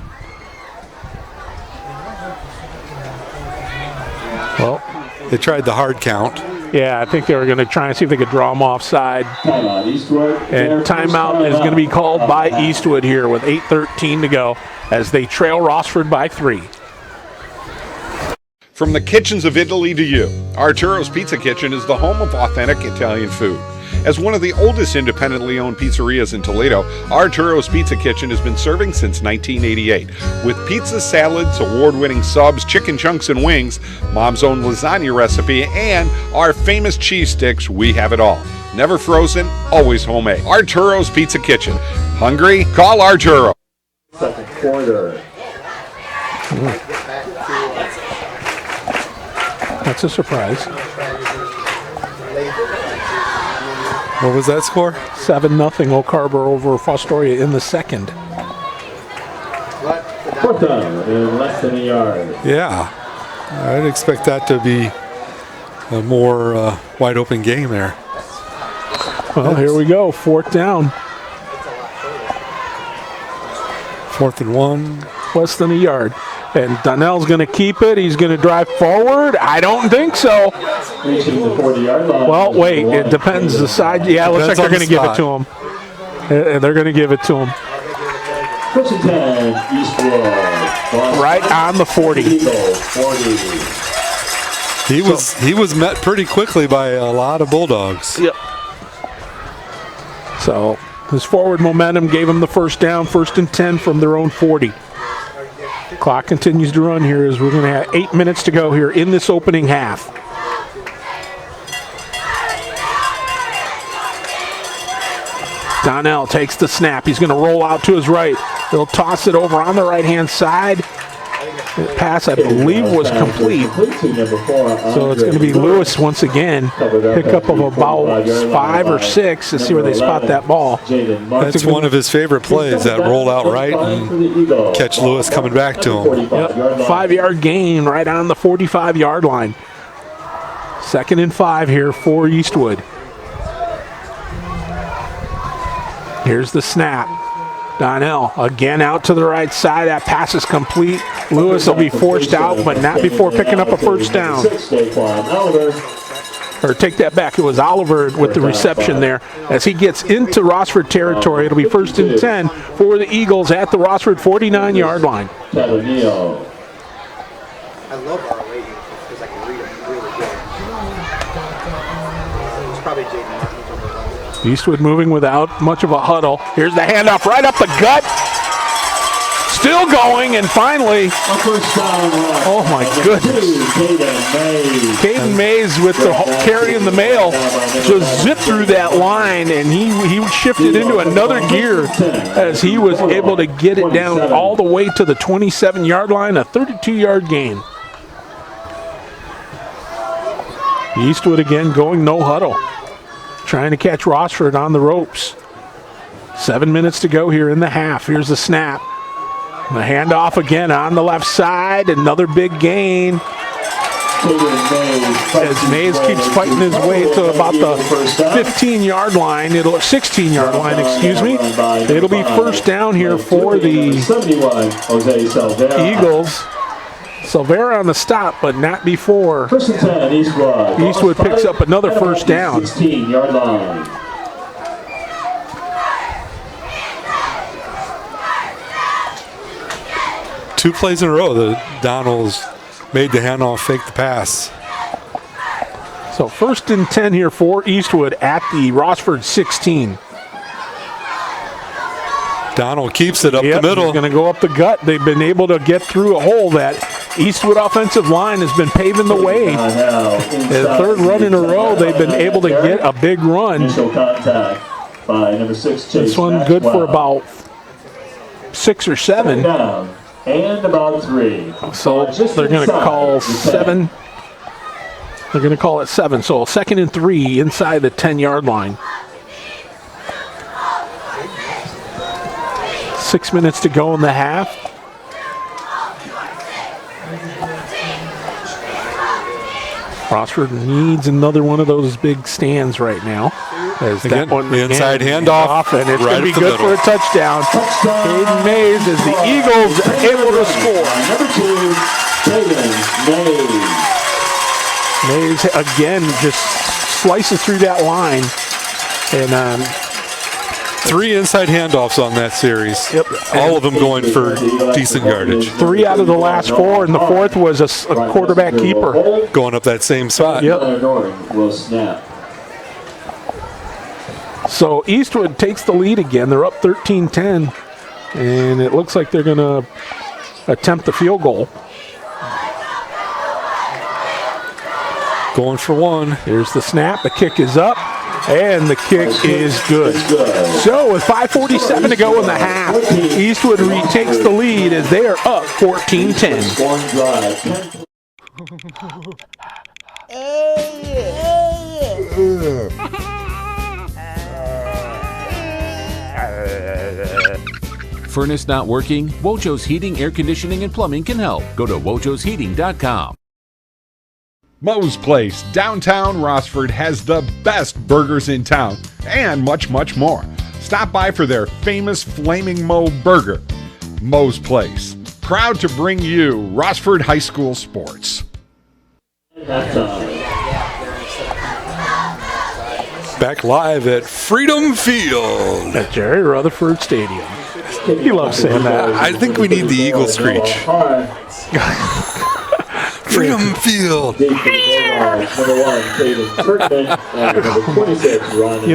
Well, they tried the hard count. Yeah, I think they were going to try and see if they could draw him offside. And timeout is going to be called by Eastwood here with 8:13 to go as they trail Rossford by 3. From the kitchens of Italy to you, Arturos Pizza Kitchen is the home of authentic Italian food. As one of the oldest independently owned pizzerias in Toledo, Arturos Pizza Kitchen has been serving since 1988. With pizza, salads, award-winning subs, chicken chunks and wings, Mom's own lasagna recipe, and our famous cheese sticks, we have it all. Never frozen, always homemade. Arturos Pizza Kitchen. Hungry? Call Arturo. Second quarter. That's a surprise. What was that score? 7-0 Oak Harbor over Fostoria in the second. 4th down and less than a yard. Yeah, I'd expect that to be a more wide open game there. Well, here we go. 4th down. 4th and 1. Less than a yard. And Donnell's going to keep it. He's going to drive forward. I don't think so. Reaching the 40-yard line. Well, wait. It depends the side. Yeah, it looks like they're going to give it to him. They're going to give it to him. 1st and 10, Eastwood. Right on the 40. He was met pretty quickly by a lot of Bulldogs. Yep. So his forward momentum gave him the 1st down, 1st and 10 from their own 40. Clock continues to run here as we're going to have 8 minutes to go here in this opening half. Donnell takes the snap. He's going to roll out to his right. He'll toss it over on the right-hand side. The pass, I believe, was complete. So it's going to be Lewis once again. Pickup of about 5 or 6 to see where they spot that ball. That's one of his favorite plays, that roll out right and catch Lewis coming back to him. Yep. 5-yard gain right on the 45-yard line. 2nd and 5 here for Eastwood. Here's the snap. Donnell again out to the right side. That pass is complete. Lewis will be forced out, but not before picking up a first down. Or take that back. It was Oliver with the reception there. As he gets into Rossford territory, it'll be 1st and 10 for the Eagles at the Rossford 49-yard line. Ted I O'Neill. love our radio because I can read them really good. It's probably Jaden Martin's on the line. Eastwood moving without much of a huddle. Here's the handoff right up the gut. Still going, and finally, oh my goodness. Caden Mays with the carry in the mail just zipped through that line, and he shifted into another gear as he was able to get it down all the way to the 27-yard line, a 32-yard gain. Eastwood again going no huddle, trying to catch Rossford on the ropes. 7 minutes to go here in the half. Here's the snap. The handoff again on the left side. Another big gain. As Mays keeps fighting his way to about the 15-yard line. 16-yard line, excuse me. It'll be first down here for the Eagles. Silvera on the stop, but not before. Eastwood picks up another first down. 16-yard line. Two plays in a row that Donald's made the handoff, fake the pass. So 1st and 10 here for Eastwood at the Rossford 16. Donald keeps it up the middle. He's going to go up the gut. They've been able to get through a hole that Eastwood offensive line has been paving the way. The third run in a row, they've been able to get a big run. Initial contact by number 6. This one good for about 6 or 7. Down and about 3. So they're going to call 7. They're going to call it 7. So 2nd and 3 inside the 10-yard line. 6 minutes to go in the half. Rossford needs another one of those big stands right now. As Again, that one the inside handoff, and it's right going to be up the good middle. for a touchdown. Caden Mays as the Eagles are able to score. Number 2, Caden Mays. Mays again just slices through that line. And 3 inside handoffs on that series. Yep. All of them going for decent yardage. 3 out of the last 4, and the 4th was a quarterback keeper. Going up that same spot. Yep. Will snap. So Eastwood takes the lead again. They're up 13-10, and it looks like they're going to attempt the field goal. Going for 1. Here's the snap. The kick is up, and the kick is good. So with 5:47 to go in the half, Eastwood retakes the lead as they are up 14-10. Furnace not working? Wojo's Heating, Air Conditioning, and Plumbing can help. Go to wojosheating.com. Moes Place, downtown Rossford, has the best burgers in town and much, much more. Stop by for their famous Flaming Moe burger. Moes Place, proud to bring you Rossford High School sports. Back live at Freedom Field. At Jerry Rutherford Stadium. He loves saying that. I think we need the Eagle screech. Freedom Field. You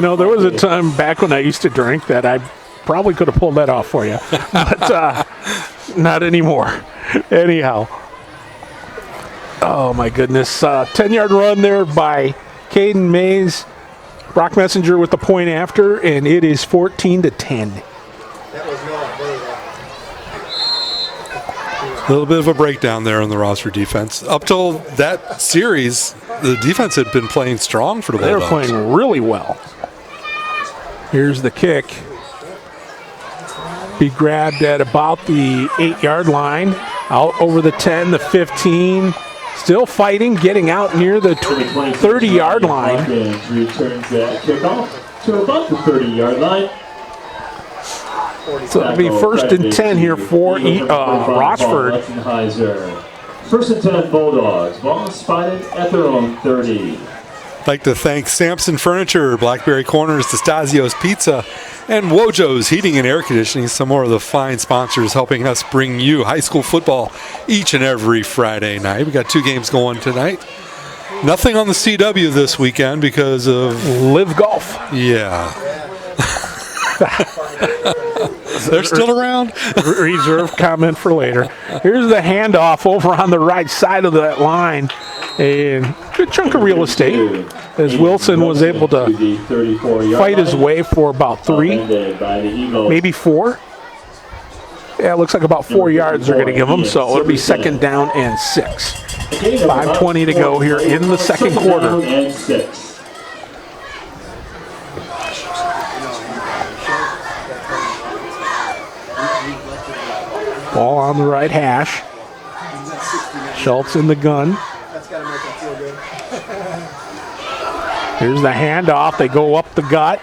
know, there was a time back when I used to drink that I probably could have pulled that off for you, but not anymore. Anyhow. Oh, my goodness. 10-yard run there by Caden Mays. Brock Messenger with the point after, and it is 14-10. A little bit of a breakdown there on the Rossford defense. Up till that series, the defense had been playing strong for the Bulldogs. They were playing really well. Here's the kick. Be grabbed at about the 8-yard line. Out over the 10, the 15. Still fighting, getting out near the 30-yard line. Returns that kickoff to about the 30-yard line. So it'll be first and 10 here for Rossford. First and 10 Bulldogs. Ball is spotted at their own 30. I'd like to thank Samsen Furniture, Blackberry Corners, Destasios Pizza, and Wojo's Heating and Air Conditioning, some more of the fine sponsors helping us bring you high school football each and every Friday night. We got 2 games going tonight. Nothing on the CW this weekend because of Live Golf. Yeah. They're still around. Reserve comment for later. Here's the handoff over on the right side of that line. A good chunk of real estate as Wilson was able to fight his way for about 3, maybe 4. Yeah, it looks like about 4 yards they're going to give him, so it'll be second down and 6. 5:20 to go here in the second quarter. Ball on the right hash. Schultz in the gun. Here's the handoff. They go up the gut.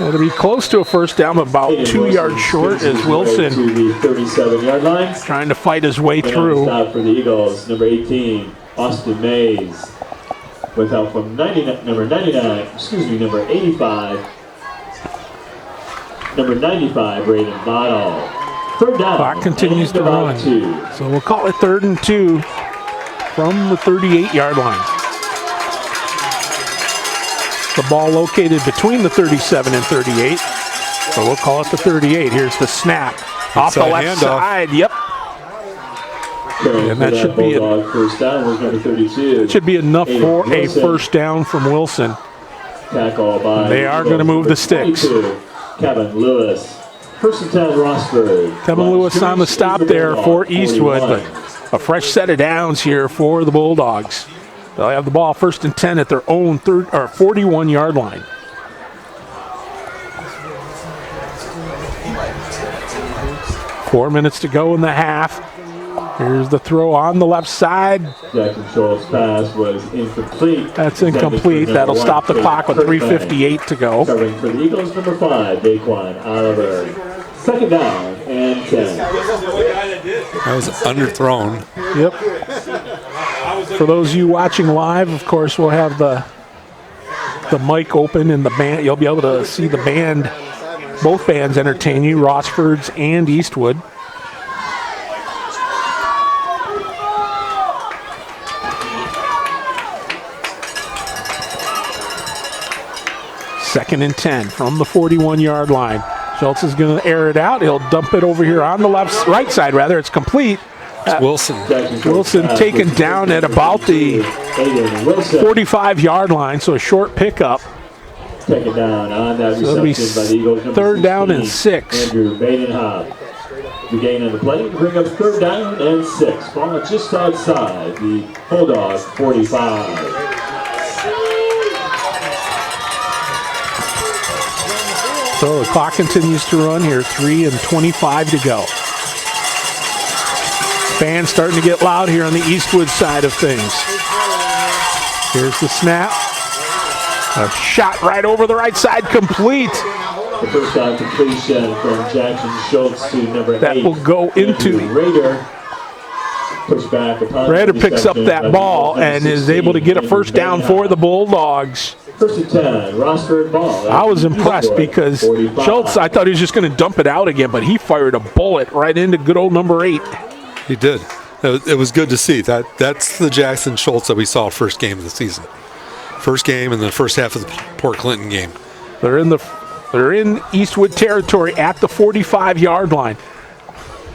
It'll be close to a first down, about 2 yards short as Wilson to the 37-yard line. trying to fight his way through. Stop for the Eagles, number 18, Austin Maes. With help from number 85, number 95, Braden Bottle. Third down. Clock continues to run. 2. So we'll call it 3rd and 2 from the 38-yard line. The ball located between the 37 and 38. So we'll call it the 38. Here's the snap. Off the left side. Yep. And that should be first down was number 32. It should be enough for a first down from Wilson. Tackle by They are going to move the sticks. Kevin Lewis. First and 10 Rossford. Kevin Lewis on the stop there for Eastwood, but a fresh set of downs here for the Bulldogs. They'll have the ball first and 10 at their own 41-yard line. Four minutes to go in the half. Here's the throw on the left side. Jackson Schultz's pass was incomplete. That's incomplete. That'll stop the clock with 3:58 to go. Covering for the Eagles, number 5, Daquan Oliver. Second down and 10. That was underthrown. Yep. For those of you watching live, of course, we'll have the mic open and the band. You'll be able to see the band, both bands entertain you, Rossford's and Eastwood. Second and 10 from the 41-yard line. Schultz is going to air it out. He'll dump it over here on the right side, rather. It's complete. Wilson. Wilson taken down at about the 45-yard line, so a short pickup. Taken down on that So it'll be reception by the Eagles. Number third down 16, and 6. Andrew Badenhop. The gain on the play to bring up third down and 6. Ball just outside the Bulldog 45. So the clock continues to run here, 3:25 to go. Fans starting to get loud here on the Eastwood side of things. Here's the snap. A shot right over the right side, complete. The first down completion from Jackson Schultz to number 8. That will go into Raider. Push back upon Raider picks up that ball and is able to get a first down for the Bulldogs. First and 10, Rossford ball. I was impressed because Schultz, I thought he was just going to dump it out again, but he fired a bullet right into good old number 8. He did. It was good to see. That's the Jackson Schultz that we saw first game of the season. First game and the first half of the Port Clinton game. They're in Eastwood territory at the 45-yard line.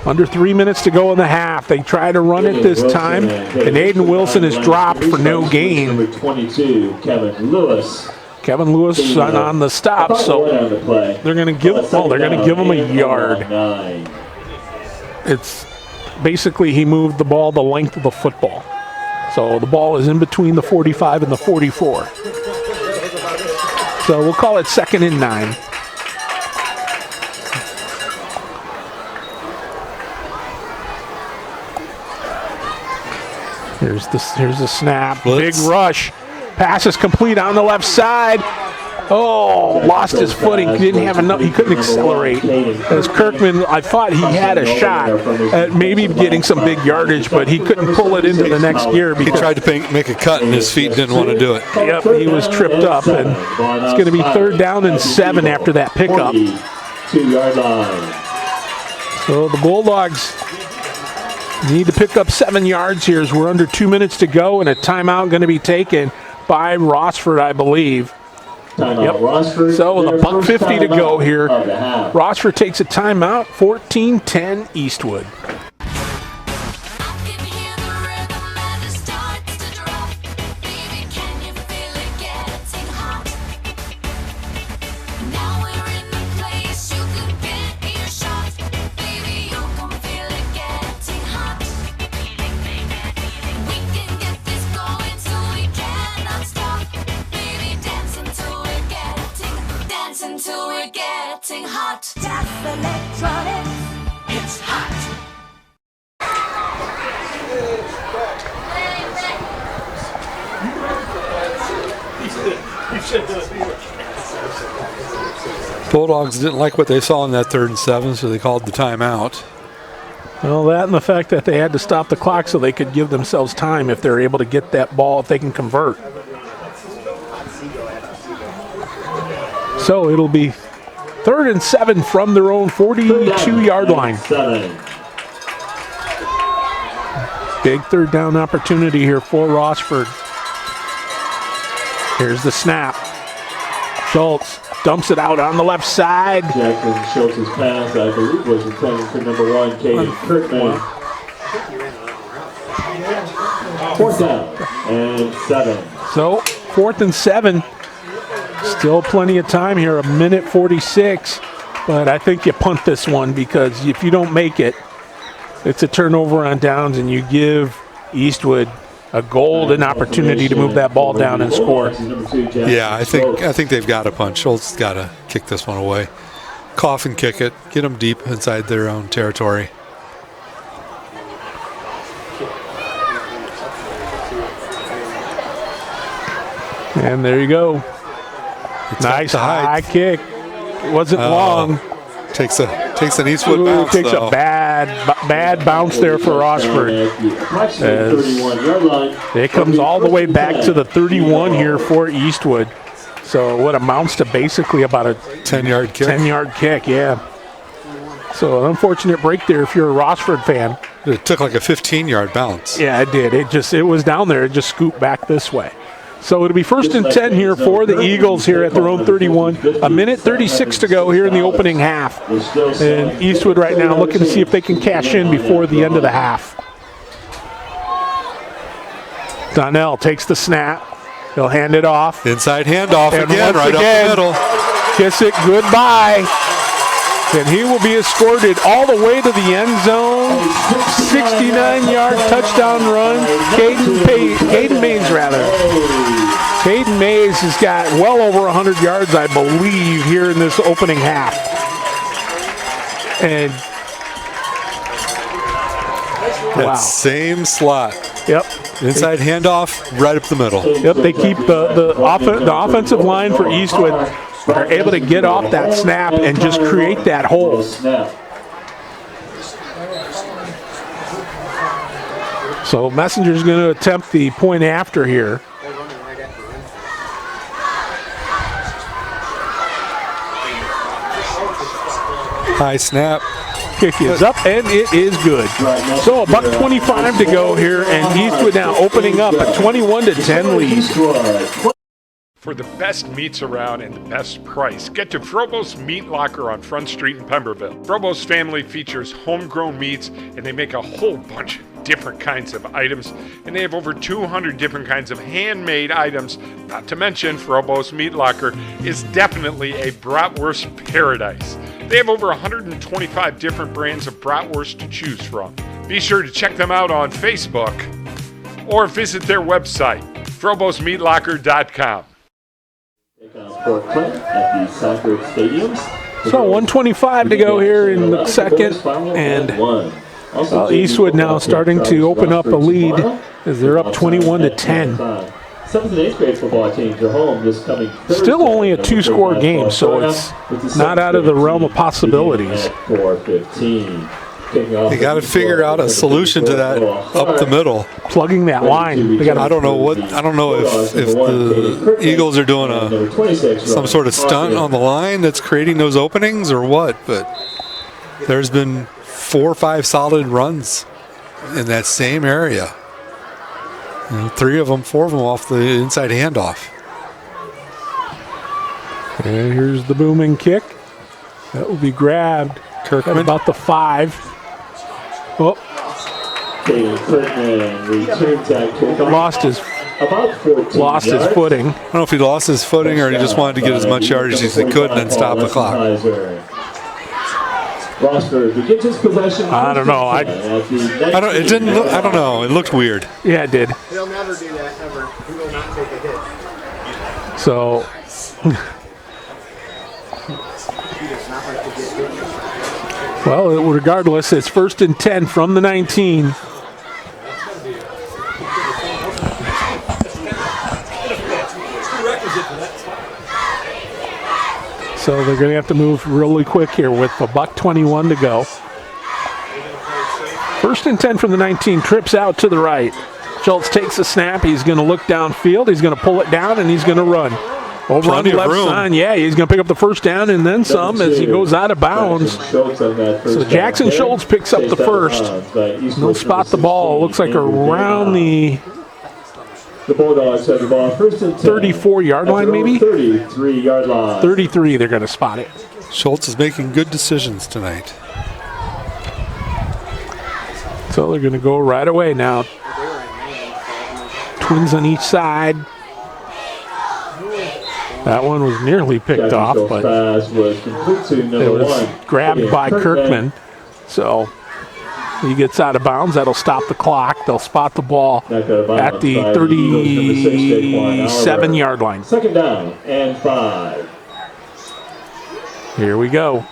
Under 3 minutes to go in the half. They try to run it this time, and Aiden Wilson is dropped for no gain. Number 22, Kevin Lewis. Kevin Lewis on the stop, so they're going to give him a yard. It's basically he moved the ball the length of the football. So the ball is in between the 45 and the 44. So we'll call it 2nd and 9. Here's the snap. Blitz. Big rush. Pass is complete on the left side. Oh, lost his footing. He didn't have enough. He couldn't accelerate. As Kirkman, I thought he had a shot at maybe getting some big yardage, but he couldn't pull it into the next gear. He tried to make a cut, and his feet didn't want to do it. Yep, he was tripped up, and it's going to be 3rd down and 7 after that pickup. 2-yard line. So the Bulldogs need to pick up 7 yards here as we're under 2 minutes to go, and a timeout going to be taken by Rossford, I believe. Yep. Rossford, so with a $1:50 to go here, half. Rossford takes a timeout, 14-10 Eastwood. Until we're getting hot. That's electronics. It's hot. Bulldogs didn't like what they saw in that 3rd and 7, so they called the timeout. Well, that and the fact that they had to stop the clock so they could give themselves time if they're able to get that ball, if they can convert. So it'll be 3rd and 7 from their own 42-yard line. Big 3rd down opportunity here for Rossford. Here's the snap. Schultz dumps it out on the left side. Jackson Schultz's pass, I believe, was intended for number 1, Caden Kirkman. 4th down and 7. So 4th and 7. Still plenty of time here, 1:46, but I think you punt this one because if you don't make it, it's a turnover on downs and you give Eastwood a golden opportunity to move that ball down and score. Yeah, I think they've got to punt. Schultz got to kick this one away. Cough and kick it. Get them deep inside their own territory. And there you go. It's nice high kick. It wasn't long. Takes an Eastwood bounce. Takes a bad bounce there for Rossford. It comes all the way back to the 31 here for Eastwood. So what amounts to basically about a 10-yard kick. 10-yard kick, yeah. So an unfortunate break there if you're a Rossford fan. It took like a 15-yard bounce. Yeah, it did. It was down there. It just scooped back this way. So it'll be 1st and 10 here for the Eagles here at their own 31. 1:36 to go here in the opening half. And Eastwood right now looking to see if they can cash in before the end of the half. Donnell takes the snap. He'll hand it off. Inside handoff and again, right up the middle. Kiss it goodbye. And he will be escorted all the way to the end zone. 69-yard touchdown run. Caden Mays, rather. Caden Mays has got well over 100 yards, I believe, here in this opening half. And that same slot. Yep. Inside handoff, right up the middle. Yep, they keep the offensive line for Eastwood are able to get off that snap and just create that hole. So Messenger's going to attempt the point after here. High snap. Kick is up, and it is good. So $1:25 to go here, and Eastwood now opening up a 21-10 lead. For the best meats around and the best price, get to Frobos Meat Locker on Front Street in Pemberville. Frobos family features homegrown meats, and they make a whole bunch of different kinds of items, and they have over 200 different kinds of handmade items. Not to mention, Frobos Meat Locker is definitely a bratwurst paradise. They have over 125 different brands of bratwurst to choose from. Be sure to check them out on Facebook or visit their website, frobosmeatlocker.com. For Clint at the soccer stadiums. So 1:25 to go here in the second, and Eastwood now starting to open up a lead as they're up 21-10. 7th and 8th grade football teams are home this coming Thursday. Still only a 2-score game, so it's not out of the realm of possibilities. 4:15. You got to figure out a solution to that up the middle. Plugging that line. I don't know if the Eagles are doing some sort of stunt on the line that's creating those openings or what, but there's been 4 or 5 solid runs in that same area. 3 of them, 4 of them off the inside handoff. And here's the booming kick. That will be grabbed. Kirkman. At about the 5. Oh. Lost his footing. I don't know if he lost his footing or he just wanted to get as much yardage as he could and then stop the clock. I don't know. I don't know. It looked weird. Yeah, it did. He'll never do that, ever. He will not take a hit. So. Well, regardless, it's 1st and 10 from the 19. So they're going to have to move really quick here with a $1:21 to go. 1st and 10 from the 19, trips out to the right. Schultz takes a snap. He's going to look downfield. He's going to pull it down, and he's going to run. Over on the left side, yeah, he's going to pick up the first down and then some as he goes out of bounds. So Jackson Schultz picks up the first. They'll spot the ball. Looks like around the Bulldogs have the ball 1st and 10. 34-yard line, maybe? 33-yard line. 33, they're going to spot it. Schultz is making good decisions tonight. So they're going to go right away now. Twins on each side. That one was nearly picked off, but it was grabbed by Kirkman. So he gets out of bounds. That'll stop the clock. They'll spot the ball at the 37-yard line. 2nd down and 5. Here we go.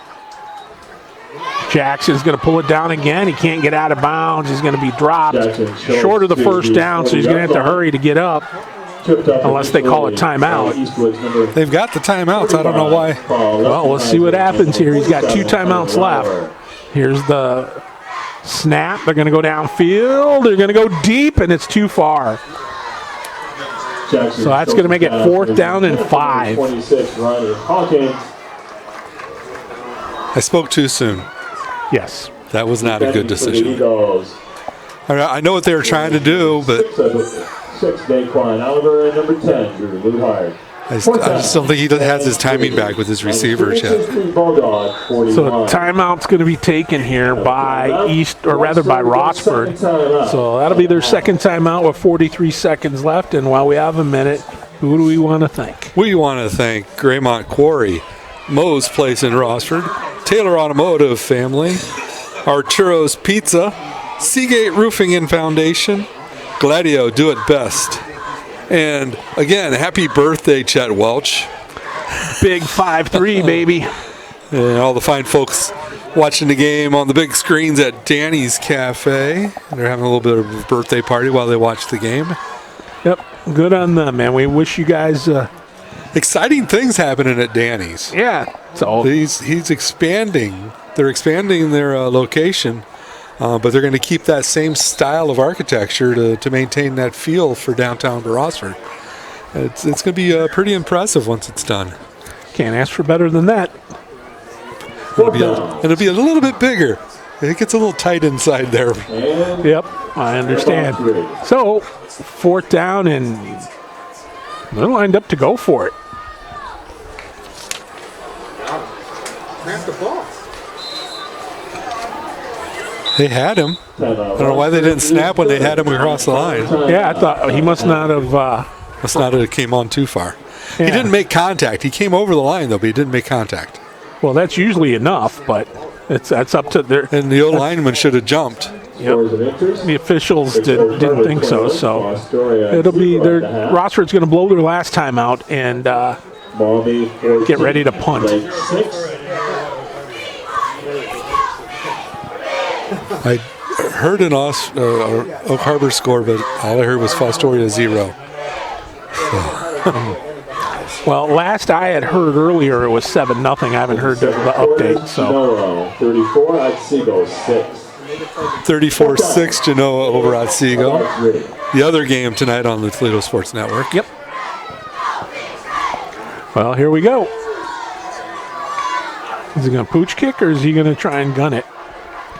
Jackson's going to pull it down again. He can't get out of bounds. He's going to be dropped short of the first down, so he's going to have to hurry to get up. Unless they call a timeout. They've got the timeouts. I don't know why. Well, let's see what happens here. He's got 2 timeouts left. Here's the snap. They're going to go downfield. They're going to go deep, and it's too far. So that's going to make it 4th down and 5. I spoke too soon. Yes. That was not a good decision. I know what they were trying to do, but 6, Daquan Oliver, and number 10, Drew Luhard. I just don't think he has his timing back with his receivers yet. So timeout's going to be taken here by by Rossford. So that'll be their 2nd timeout with 43 seconds left. And while we have a minute, who do we want to thank? We want to thank Graymont Quarry, Moes Place in Rossford, Taylor Automotive Family, Arturos Pizza, Seagate Roofing and Foundation, Gladieux, do it best. And again, happy birthday, Chet Welch. Big 5'3", baby. And all the fine folks watching the game on the big screens at Danny's Cafe. They're having a little bit of a birthday party while they watch the game. Yep, good on them, man. We wish you guys... exciting things happening at Danny's. Yeah. So he's expanding. They're expanding their location. But they're going to keep that same style of architecture to maintain that feel for downtown Rossford. It's going to be pretty impressive once it's done. Can't ask for better than that. It'll be a little bit bigger. It gets a little tight inside there. Yep, I understand. So, 4th down, and they're lined up to go for it. Snap the ball. They had him. I don't know why they didn't snap when they had him across the line. Yeah, I thought he must not have came on too far. Yeah. He didn't make contact. He came over the line, though, but he didn't make contact. Well, that's usually enough, but that's up to their... And the old lineman should have jumped. Yep. The officials didn't think so. So it'll be Rossford's going to blow their last time out and get ready to punt. I heard an Oak Harbor score, but all I heard was Fostoria 0. Well, last I had heard earlier, it was 7-0. I haven't heard the update. So Genoa, 34, Otsego 6. 34-6 Genoa over Otsego. The other game tonight on the Toledo Sports Network. Yep. Well, here we go. Is he going to pooch kick or is he going to try and gun it?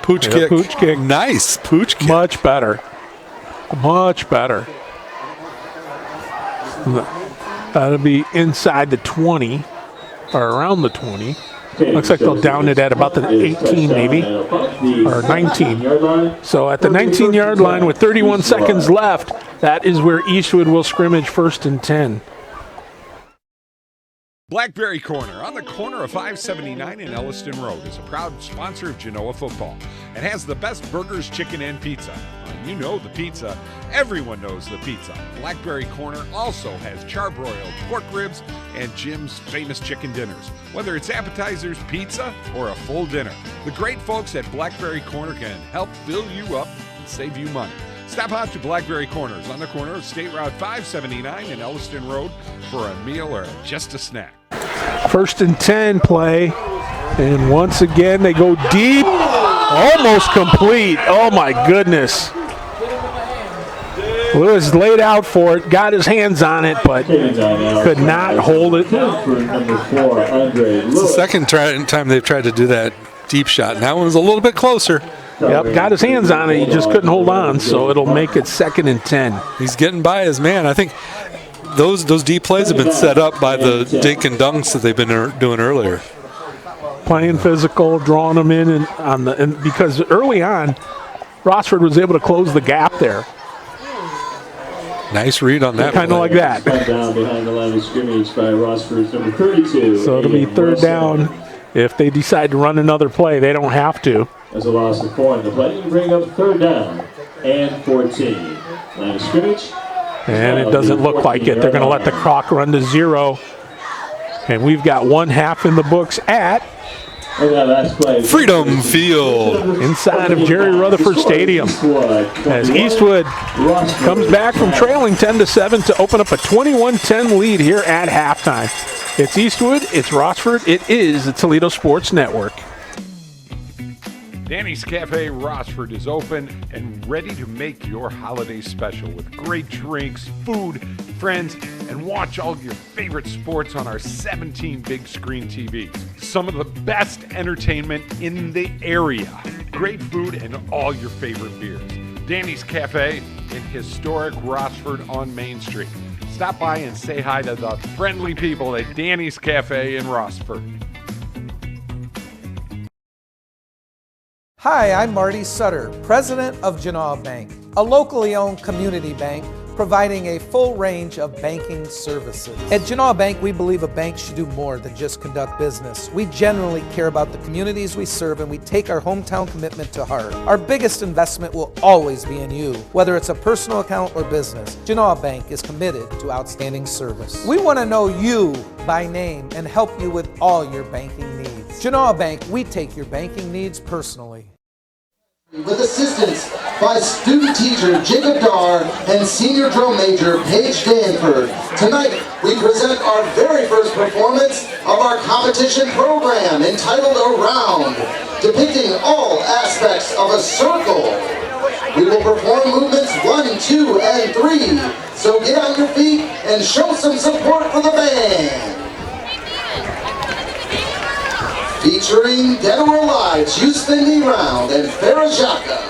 Pooch kick. Pooch kick. Nice pooch kick. Much better. Much better. That'll be inside the 20 or around the 20. Looks like they'll down it at about the 18 maybe, or 19. So at the 19-yard line with 31 seconds left, that is where Eastwood will scrimmage 1st and 10. Blackberry Corner on the corner of 579 and Elliston Road is a proud sponsor of Genoa football and has the best burgers, chicken, and pizza. You know the pizza. Everyone knows the pizza. Blackberry Corner also has charbroiled pork ribs and Jim's famous chicken dinners. Whether it's appetizers, pizza, or a full dinner, the great folks at Blackberry Corner can help fill you up and save you money. Stop out to Blackberry Corners on the corner of State Route 579 and Elliston Road for a meal or just a snack. 1st and 10 play, and once again they go deep, almost complete. Oh my goodness. Lewis laid out for it, got his hands on it, but could not hold it. It's the second time they've tried to do that deep shot, and that one was a little bit closer. Yep, got his hands on it, he just couldn't hold on, so it'll make it 2nd and 10. He's getting by his man. I think those deep plays have been set up by the dink and dunks that they've been doing earlier. Playing physical, drawing them in, and because early on, Rossford was able to close the gap there. Nice read on that. Kind of like that. Down behind the line of scrimmage by Rossford's number 32. So it'll be 3rd down. If they decide to run another play, they don't have to. As a loss of 4 in the play, to bring up 3rd down and 14. Line of scrimmage. And it doesn't look like it. They're going to let the clock run to 0. And we've got 1 half in the books at Freedom Field, inside of Jerry Rutherford Stadium, as Eastwood comes back from trailing 10-7 to open up a 21-10 lead here at halftime. It's Eastwood, it's Rossford, it is the Toledo Sports Network. Danny's Cafe Rossford is open and ready to make your holiday special with great drinks, food, friends, and watch all your favorite sports on our 17 big screen TVs. Some of the best entertainment in the area. Great food and all your favorite beers. Danny's Cafe in historic Rossford on Main Street. Stop by and say hi to the friendly people at Danny's Cafe in Rossford. Hi, I'm Marty Sutter, President of Genoa Bank, a locally owned community bank providing a full range of banking services. At Genoa Bank, we believe a bank should do more than just conduct business. We genuinely care about the communities we serve, and we take our hometown commitment to heart. Our biggest investment will always be in you, whether it's a personal account or business. Genoa Bank is committed to outstanding service. We want to know you by name and help you with all your banking needs. Genoa Bank, we take your banking needs personally. With assistance by student teacher Jacob Darr and senior drum major Paige Danford. Tonight we present our very first performance of our competition program entitled Around, depicting all aspects of a circle. We will perform movements 1, 2, and 3, so get on your feet and show some support for the band. Featuring Dead or Alive's You Spin Me Round and Farajaka.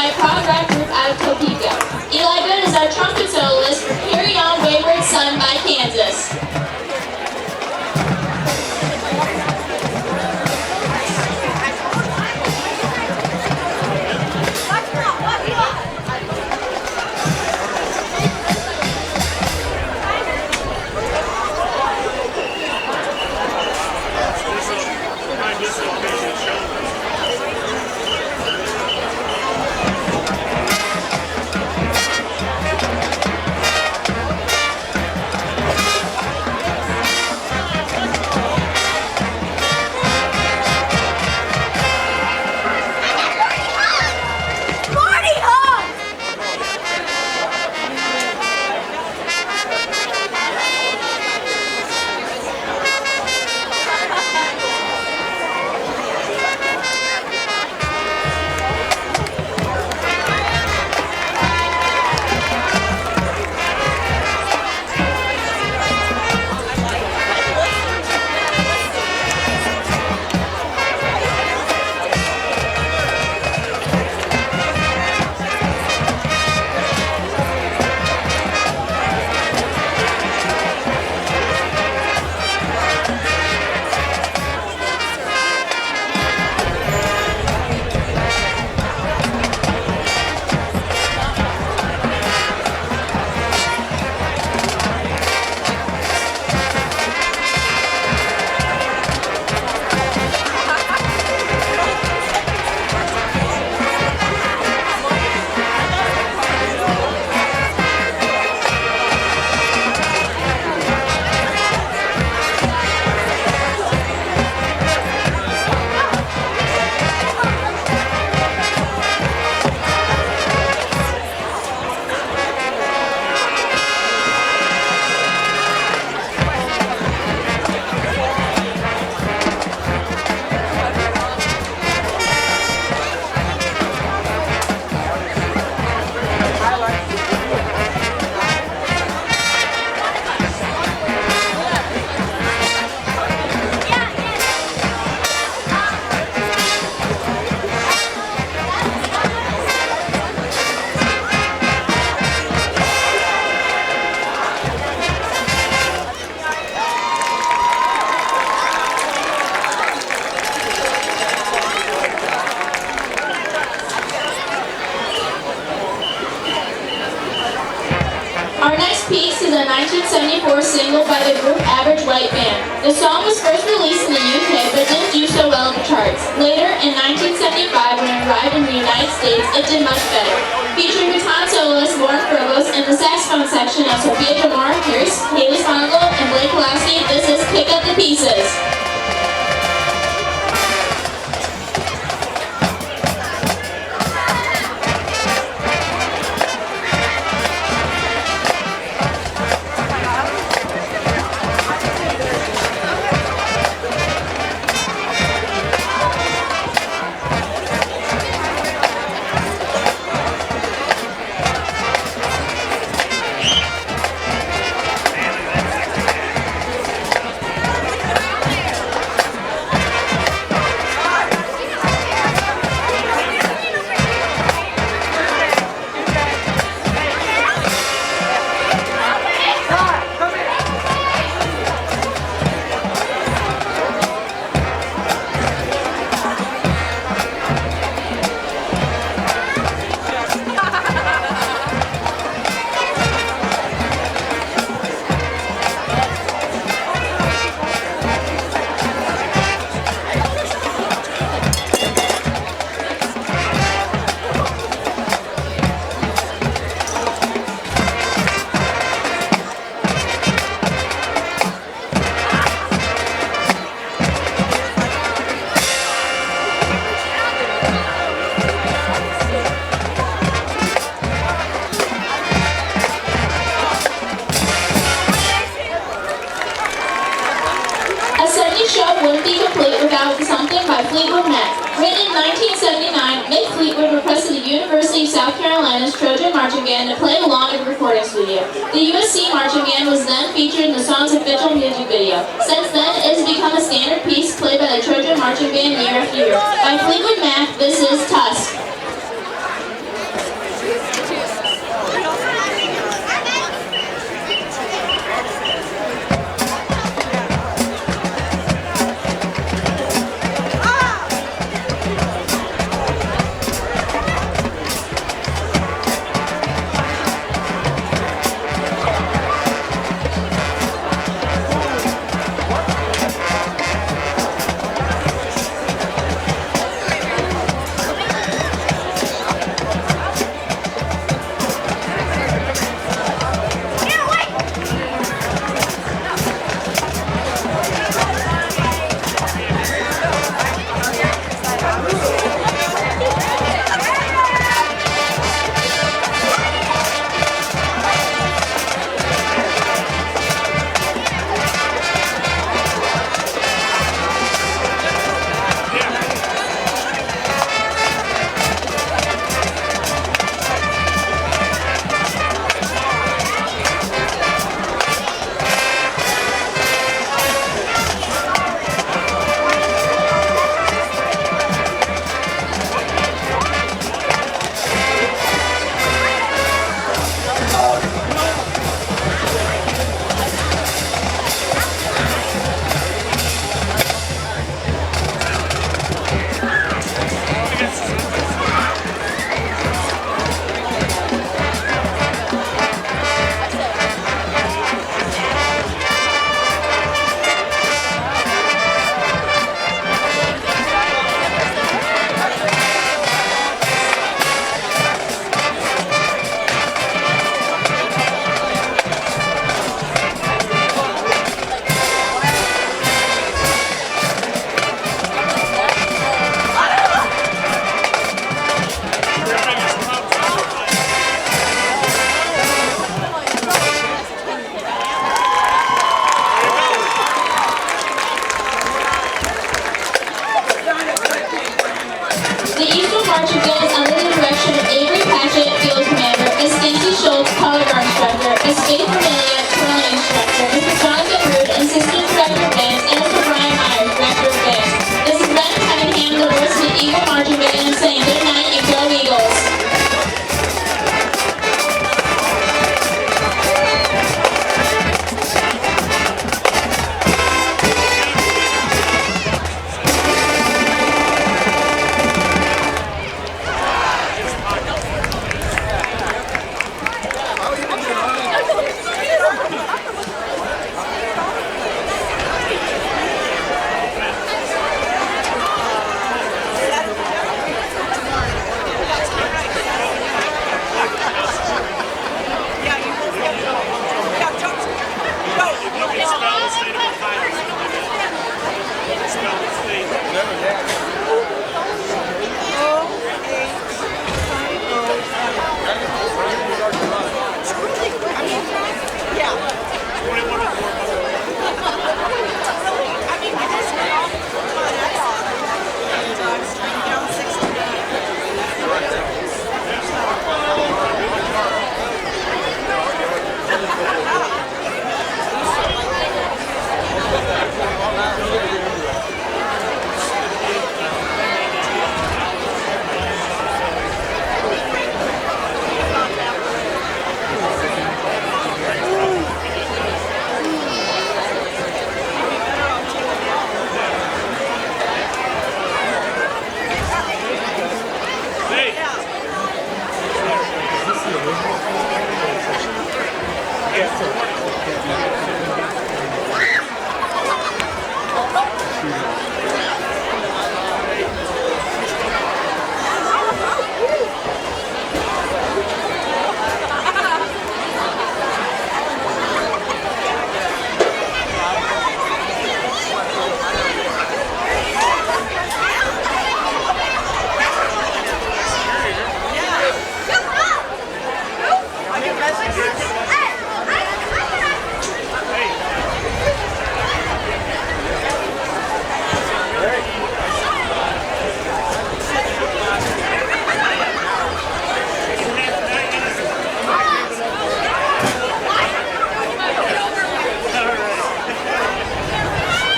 by a prog rock group out of Topeka. Eli Good is our trumpet soloist for Carry On Wayward Son by Kansas. Our next piece is a 1974 single by the group Average White Band. The song was first released in the UK but didn't do so well in the charts. Later, in 1975, when it arrived in the United States, it did much better. Featuring baton soloist Lauren Frobos and the saxophone section of Sophia Demore, Haley Spongle, and Blake Pulaski, this is Pick Up the Pieces. Fleetwood Mac. Written in 1979, Mick Fleetwood requested the University of South Carolina's Trojan Marching Band to play along at the recording studio. The USC Marching Band was then featured in the song's official music video. Since then, it has become a standard piece played by the Trojan Marching Band year after year. By Fleetwood Mac, this is Tusk.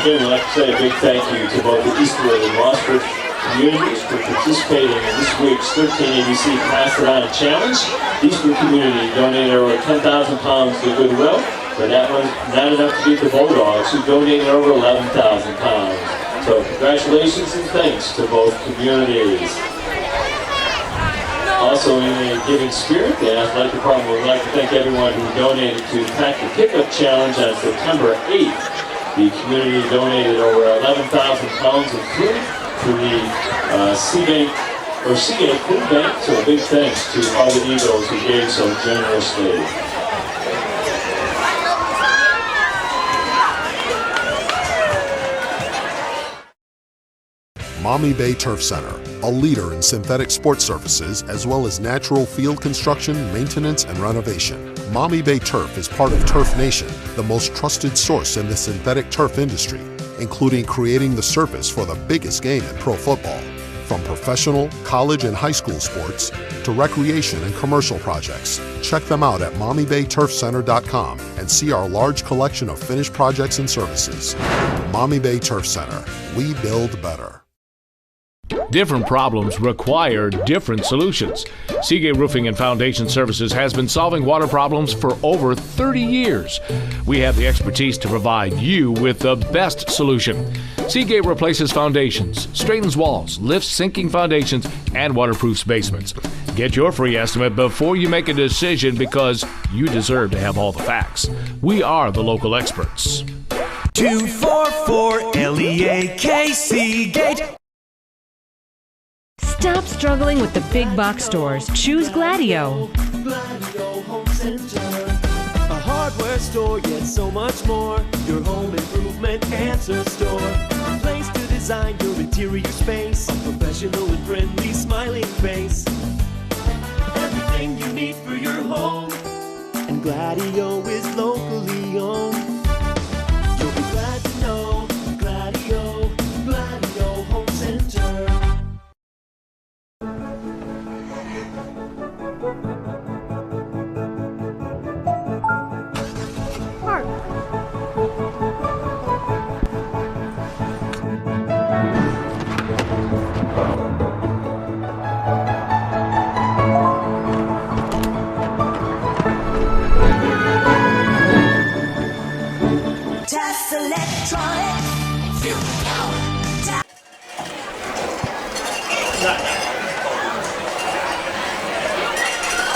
Again, we'd like to say a big thank you to both the Eastwood and Rossford communities for participating in this week's 13 ABC Pass It On Challenge. The Eastwood community donated over 10,000 pounds to Goodwill, but that was not enough to beat the Bulldogs, who donated over 11,000 pounds. So congratulations and thanks to both communities. Also in a giving spirit, the athletic department would like to thank everyone who donated to Pack the Pickup Challenge on September 8th. The community donated over 11,000 pounds of food to the Seagate Food Bank. So a big thanks to all the Eagles who gave so generously. Maumee Bay Turf Center, a leader in synthetic sports surfaces as well as natural field construction, maintenance, and renovation. Maumee Bay Turf is part of Turf Nation, the most trusted source in the synthetic turf industry, including creating the surface for the biggest game in pro football. From professional, college, and high school sports to recreation and commercial projects, check them out at MaumeeBayTurfCenter.com and see our large collection of finished projects and services. Maumee Bay Turf Center, we build better. Different problems require different solutions. Seagate Roofing and Foundation Services has been solving water problems for over 30 years. We have the expertise to provide you with the best solution. Seagate replaces foundations, straightens walls, lifts sinking foundations, and waterproofs basements. Get your free estimate before you make a decision because you deserve to have all the facts. We are the local experts. 244 LEAK Seagate. Stop struggling with the big box stores. Choose Gladieux. Gladieux Home Center. A hardware store, yet so much more. Your home improvement answer store. A place to design your interior space. A professional and friendly smiling face. Everything you need for your home. And Gladieux is locally owned. You'll be glad to know Gladieux Home Center.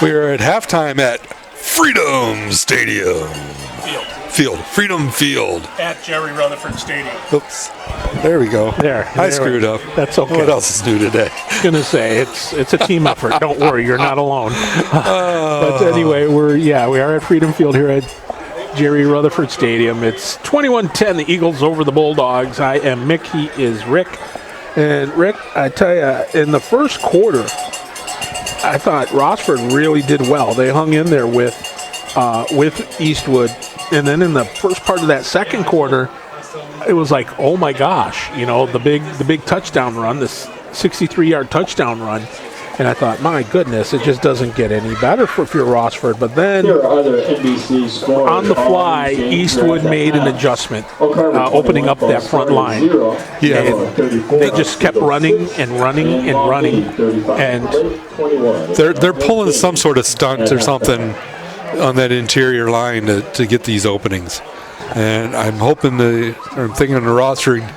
We are at halftime at Freedom Stadium. Freedom Field. At Jerry Rutherford Stadium. Oops. There we go. I screwed up. That's okay. What else is new today? I was gonna say it's a team effort. Don't worry, you're not alone. But anyway, we are at Freedom Field here at Jerry Rutherford Stadium. It's 21-10, the Eagles over the Bulldogs. I am Mick. He is Rick. And Rick, I tell you, in the first quarter, I thought Rossford really did well. They hung in there with Eastwood, and then in the first part of that second quarter, it was like, oh my gosh, the big touchdown run, this 63-yard touchdown run, and I thought, my goodness, it just doesn't get any better if you're Rossford. But then, Here are other NBC scores. on the fly, Eastwood made an adjustment, opening up that front line. Yeah. And they just kept running and running and running, and They're pulling some sort of stunt or something on that interior line to get these openings. And I'm hoping I'm thinking the Rossford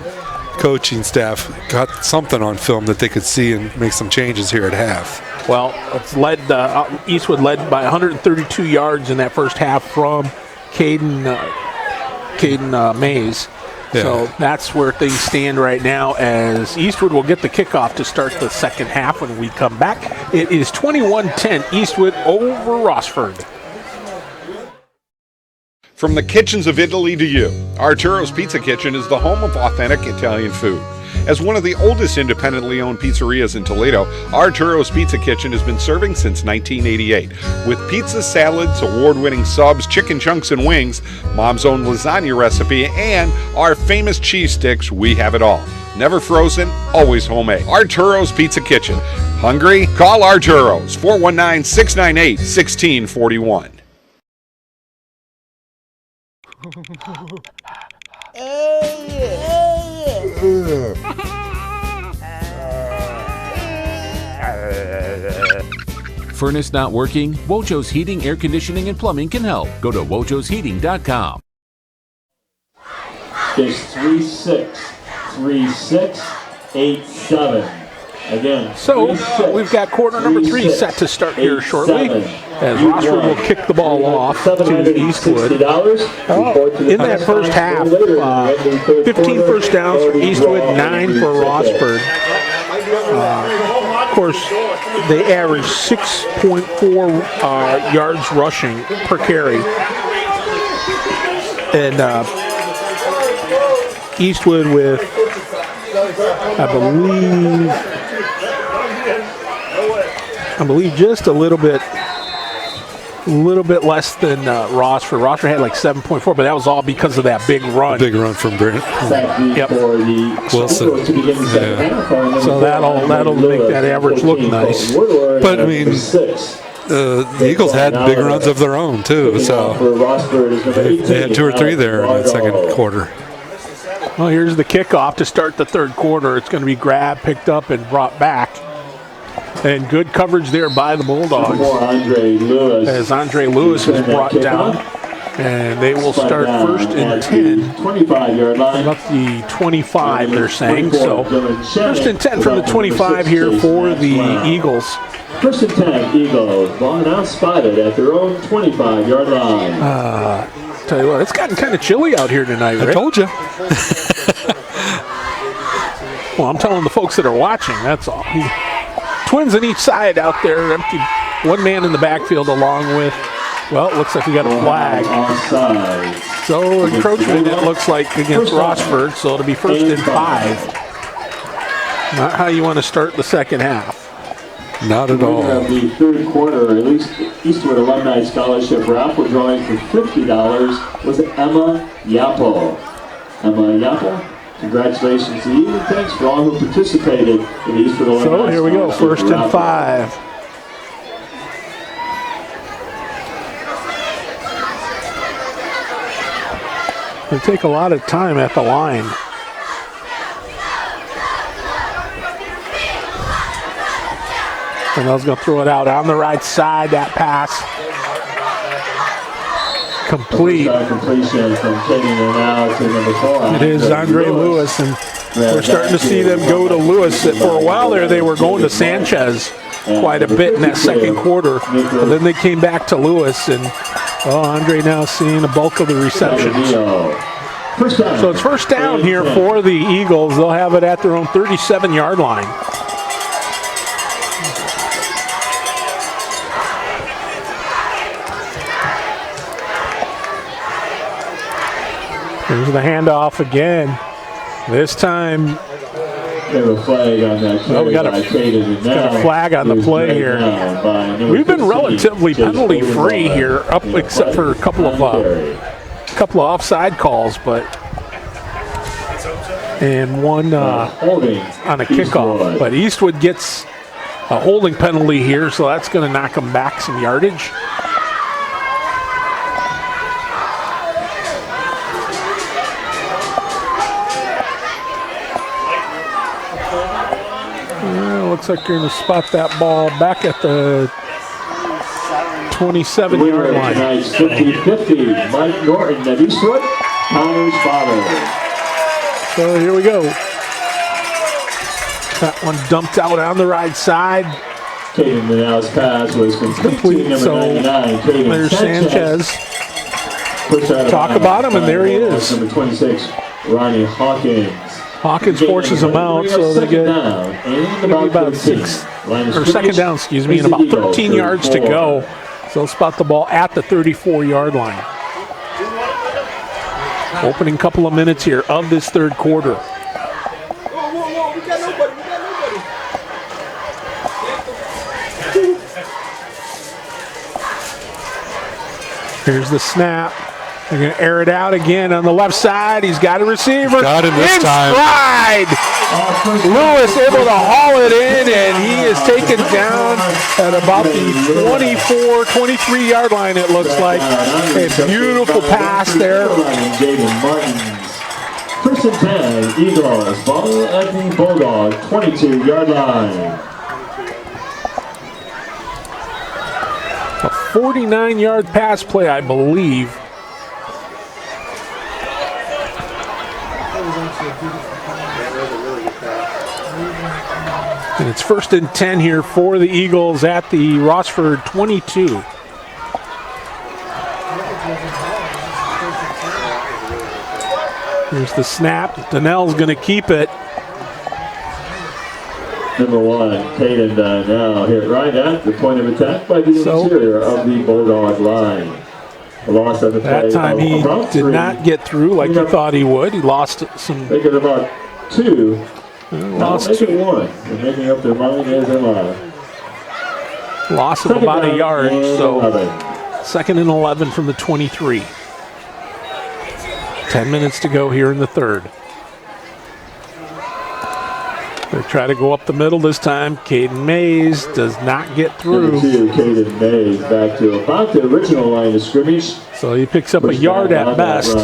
coaching staff got something on film that they could see and make some changes here at half. Well, it's Eastwood led by 132 yards in that first half from Caden Mays. Yeah. So that's where things stand right now, as Eastwood will get the kickoff to start the second half when we come back. It is 21-10 Eastwood over Rossford. From the kitchens of Italy to you, Arturos Pizza Kitchen is the home of authentic Italian food. As one of the oldest independently owned pizzerias in Toledo, Arturos Pizza Kitchen has been serving since 1988. With pizza, salads, award-winning subs, chicken chunks and wings, Mom's own lasagna recipe, and our famous cheese sticks, we have it all. Never frozen, always homemade. Arturos Pizza Kitchen. Hungry? Call Arturos, 419-698-1641. Furnace not working? Wojo's Heating, Air Conditioning, and Plumbing can help. Go to wojosheating.com. There's 3-6, 3-6, 8-7. Again, So we've got quarter number 3 set to start here shortly, as Rossford will kick the ball off to Eastwood. In that first half, 15 first downs for Eastwood, 9 for Rossford. Of course, they average 6.4 yards rushing per carry. And Eastwood with, I believe just a little bit less than Rossford. Rossford had like 7.4, but that was all because of that big run. Big run from Brent. Yep. Wilson. Yeah. So that'll make that average look nice. But I mean, the Eagles had big runs of their own too. So they had 2 or 3 there in that second quarter. Well, here's the kickoff to start the third quarter. It's going to be grabbed, picked up, and brought back. And good coverage there by the Bulldogs. As Andre Lewis is brought down. And they will start first and 10. 25-yard line. About the 25, they're saying. So first and 10 from the 25 here for the Eagles. First and 10, Eagles. Ball now spotted at their own 25-yard line. Tell you what, it's gotten kind of chilly out here tonight, Rick. I told you. Well, I'm telling the folks that are watching, that's all. Twins on each side out there, empty. One man in the backfield along with, well, it looks like we got a flag. So encroachment, it looks like, against Rossford, so it'll be first and 5. Not how you want to start the second half. Not at all. Of the third quarter, at least Eastwood Alumni Scholarship raffle drawing for $50 was Emma Yappo. Emma Yappo, congratulations to you, and thanks for all who participated in the Eastwood Alumni So here we go, first and 5. They take a lot of time at the line. And I was going to throw it out on the right side. That pass complete. Completion from now to number 4. It is Andre Lewis, and we're starting to see them go to Lewis. For a while there, they were going to Sanchez quite a bit in that second quarter. But then they came back to Lewis, and Andre now seeing the bulk of the receptions. So it's first down here for the Eagles. They'll have it at their own 37-yard line. There's the handoff again. This time, we have a flag on that. We got a flag on the play here. We've been relatively penalty-free here, up except for a couple of offside calls, and one on a kickoff. But Eastwood gets a holding penalty here, so that's going to knock them back some yardage. Looks like you're going to spot that ball back at the 27-yard line. 50-50, Mike Norton of Eastwood, Connor's father. So here we go. That one dumped out on the right side. Caden Manal's pass was complete. So there's Sanchez. Talk about him, and there he is. Number 26, Ronnie Hawkins. Hawkins forces him out, so they get about 6, or second down, excuse me, and about 13 yards to go. So they'll spot the ball at the 34-yard line. Opening couple of minutes here of this third quarter. Here's the snap. They're going to air it out again on the left side. He's got a receiver. Got him this time. Stride. Lewis able to haul it in, and he is taken down at about the 24, 23-yard line, it looks like. A beautiful pass there. First and 10, Eagles. Ball at the Bulldog 22-yard line. A 49-yard pass play, I believe. And it's first and 10 here for the Eagles at the Rossford 22. Here's the snap. Donnell's going to keep it. Number 1, Caden now hit right at the point of attack by the interior of the Bulldog line. A loss of the play. That time he did not get through like he thought he would. He lost some. Make it about 2. Lost make it 1. They're making up their mind as they lie. Loss of about a yard. So 2nd and 11 from the 23. 10 minutes to go here in the third. They try to go up the middle this time. Caden Mays does not get through. Caden Mays back to about the original line of scrimmage. So he picks up a yard at best.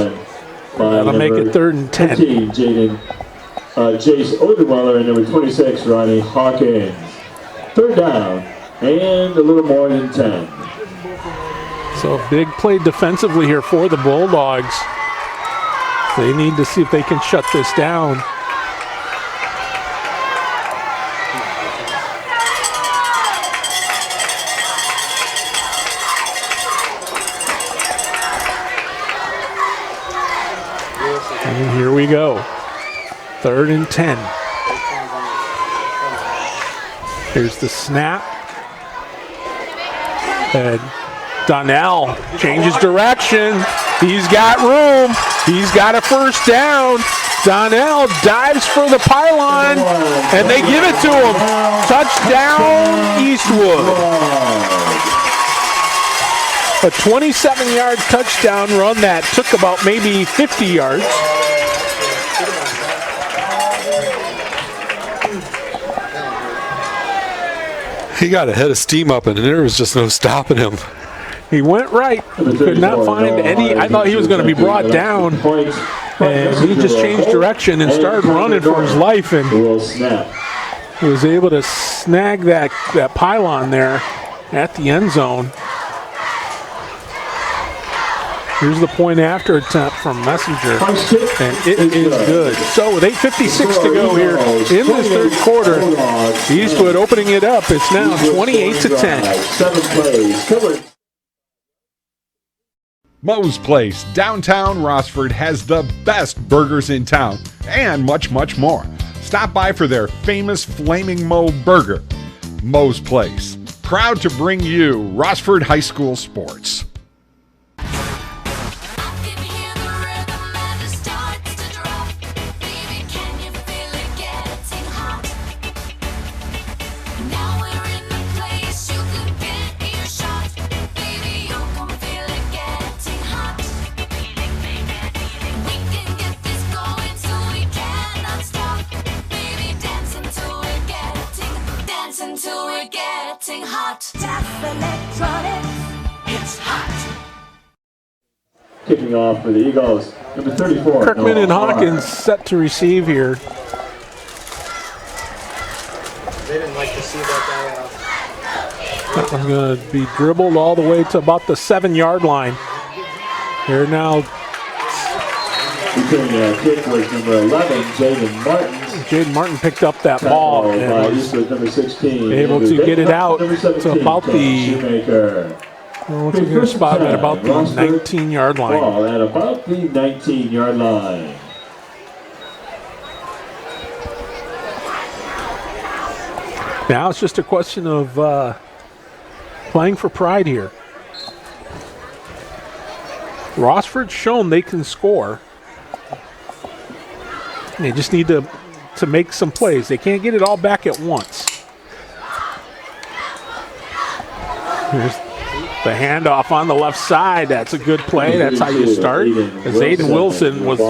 That'll make it 3rd and 10. 15, Jace Oderweller, and number 26, Ronnie Hawkins. 3rd down and a little more than 10. So a big play defensively here for the Bulldogs. They need to see if they can shut this down. And here we go. 3rd and 10. Here's the snap. And Donnell changes direction. He's got room. He's got a first down. Donnell dives for the pylon, and they give it to him. Touchdown, Eastwood. A 27-yard touchdown run that took about maybe 50 yards. He got a head of steam up, and there was just no stopping him. He went right. Could not find any. I thought he was going to be brought down, and he just changed direction and started running for his life, and he was able to snag that pylon there at the end zone. Here's the point after attempt from Messenger, and it is good. So with 8:56 to go here in this third quarter, Eastwood opening it up. It's now 28-10. 7 plays covered. Moes Place, downtown Rossford, has the best burgers in town and much, much more. Stop by for their famous Flaming Moe burger. Moes Place, proud to bring you Rossford High School sports. Until we're getting hot. That's electronics. It's hot. Kicking off for the Eagles, number 34. Kirkman and Hawkins set to receive here. They didn't like to see that guy That one's going to be dribbled all the way to about the 7-yard line. Here now. Returning that kick was number 11, Jaden Martin. Jaden Martin picked up that ball and was number 16, able to get it out to about the spot at about the 19-yard line. Ball at about the 19-yard line. Now it's just a question of playing for pride here. Rossford's shown they can score. They just need to make some plays. They can't get it all back at once. Here's the handoff on the left side. That's a good play. That's how you start. As Aiden Wilson was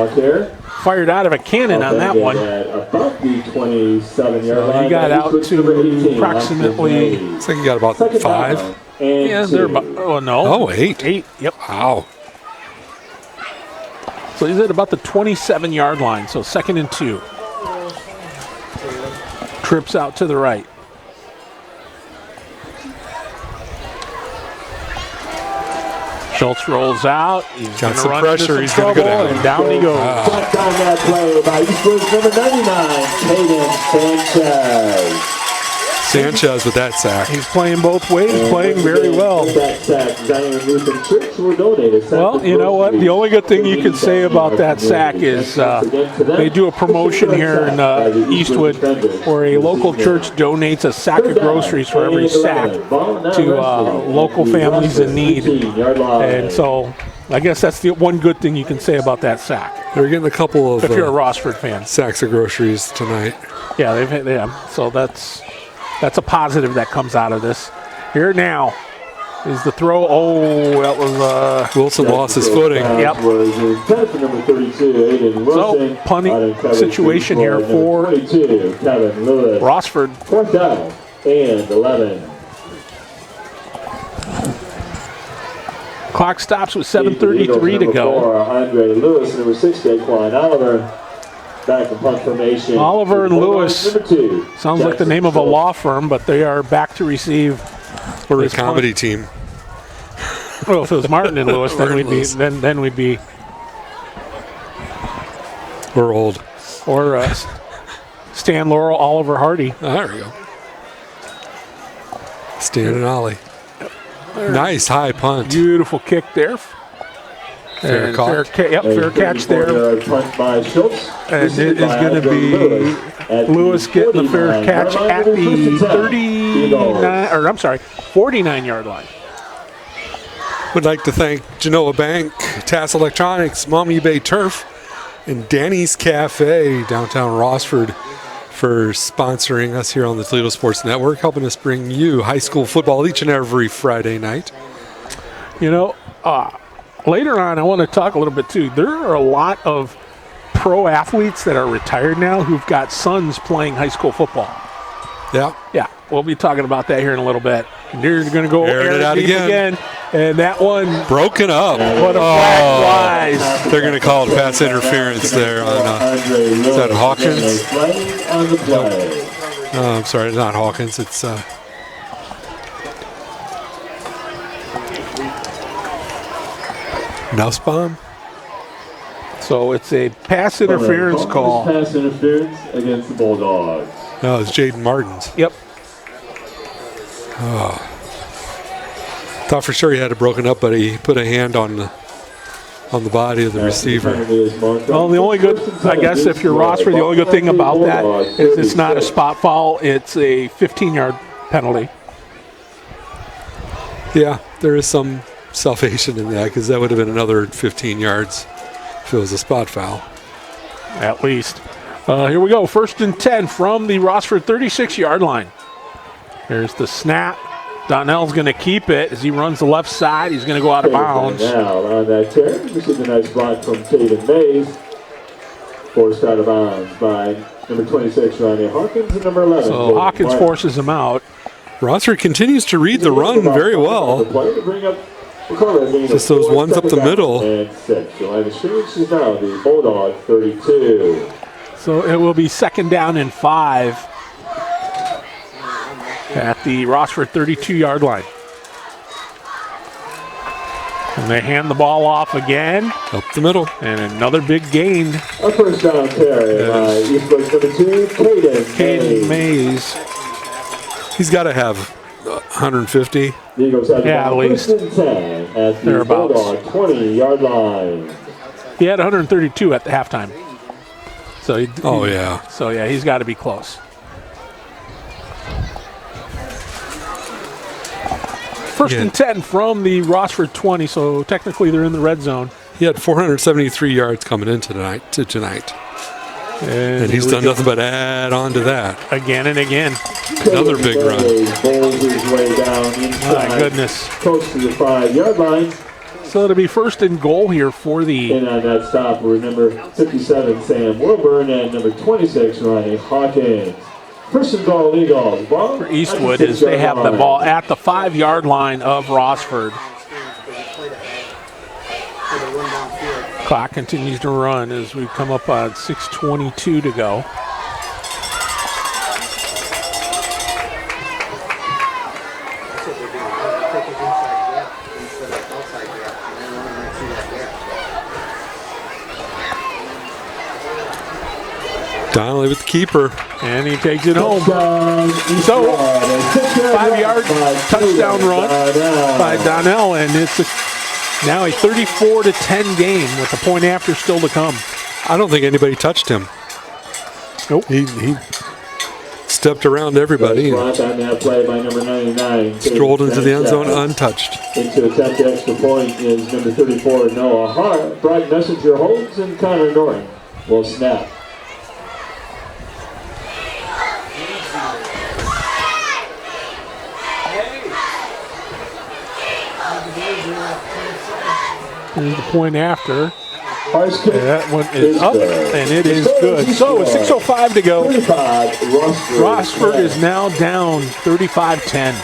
fired out of a cannon on that one. About the 27-yard So line. he got out to approximately. I think he got about 5. Yeah, they're about. Oh no. Oh, 8. 8. Yep. Wow. So he's at about the 27-yard line, so 2nd and 2. Trips out to the right. Schultz rolls out. He's Got going some to run pressure. into He's some going to trouble, go down. and down he goes. Back on that play by Eastwood's number 99, Caden Sanchez. Sanchez with that sack. He's playing both ways, playing very well. Well, you know what? The only good thing you can say about that sack is they do a promotion here in Eastwood where a local church donates a sack of groceries for every sack to local families in need. And so I guess that's the one good thing you can say about that sack. They're getting a couple of if you're a Rossford fan. Sacks of groceries tonight. Yeah, so that's a positive that comes out of this. Here now is the throw. Oh, that was Wilson lost his footing. Yep. So punting situation here for Rossford. 4th down and 11. Clock stops with 7:33 to go. Andre Lewis, number 6, Daquan Oliver. Back in punt formation. Oliver and Lewis Number 2. sounds like the name of a law firm, but they are back to receive. We're a this comedy punt. team. Well, if it was Martin and Lewis, then we'd be We're old. Or Stan Laurel, Oliver Hardy. Oh, there we go. Stan and Ollie. Nice high punt. Beautiful kick there. Fair caught. Fair catch there. And it is going to be Lewis getting the fair catch at the 49-yard line. Would like to thank Genoa Bank, TAS Electronics, Maumee Bay Turf, and Danny's Cafe, downtown Rossford, for sponsoring us here on the Toledo Sports Network, helping us bring you high school football each and every Friday night. You know, later on, I want to talk a little bit too. There are a lot of pro athletes that are retired now who've got sons playing high school football. Yeah. Yeah, we'll be talking about that here in a little bit. And they're going to go airing it out again. And that one broken up. What a flag flies. They're going to call it pass interference there on is that Hawkins? Oh, I'm sorry, not Hawkins. It's Nussbaum. So it's a pass interference call. Pass interference against the Bulldogs. No, it's Jaden Martins. Yep. Oh. Thought for sure he had it broken up, but he put a hand on the body of the receiver. Well, the only good, I guess, if you're Rossford, the only good thing about that is it's not a spot foul. It's a 15-yard penalty. Yeah, there is some salvation in that because that would have been another 15 yards if it was a spot foul. At least. Here we go. 1st and 10 from the Rossford 36-yard line. Here's the snap. Donnell's going to keep it as he runs the left side. He's going to go out of bounds. Now on that carry, this is a nice block from Caden Mays. Forced out of bounds by number 26, Ronnie Hawkins, and number 11. So Hawkins forces him out. Rossford continues to read the run very well. Just those ones up the middle. And 6. The line of scrimmage is now the Bulldog 32. So it will be 2nd down and 5 at the Rossford 32-yard line. And they hand the ball off again. Up the middle. And another big gain. A first down carry by Eastwood's number 2, Caden Mays. He's got to have 150. Yeah, at least. At the Thereabouts. Bulldog 20-yard line. He had 132 at the halftime. So yeah. So yeah, he's got to be close. 1st and 10 from the Rossford 20, so technically they're in the red zone. He had 473 yards coming in tonight. And he's done nothing but add on to that. Again and again. Another big run. Bowls his way down inside. My goodness. Close to the 5-yard line. So it'll be 1st and goal here for the... And on that stop, remember 57, Sam Wilburn, and number 26, Ronnie Hawkins. 1st and goal, Eagles. Ball for Eastwood is they have the ball at the 5-yard line of Rossford. Clock continues to run as we come up on 6:22 to go. Donnelly with the keeper. And he takes it home. So, 5-yard touchdown run by Donnell, and it's now a 34-10 game with the point after still to come. I don't think anybody touched him. Nope. He stepped around everybody and play by number 99. strolled into the end zone untouched. Into attempt the extra point is number 34, Noah Hart. Bright Messenger holds, and Connor Norton will snap. Here's the point after. And that one is up, and it is good. So with 6:05 to go, Rossford is now down 35-10.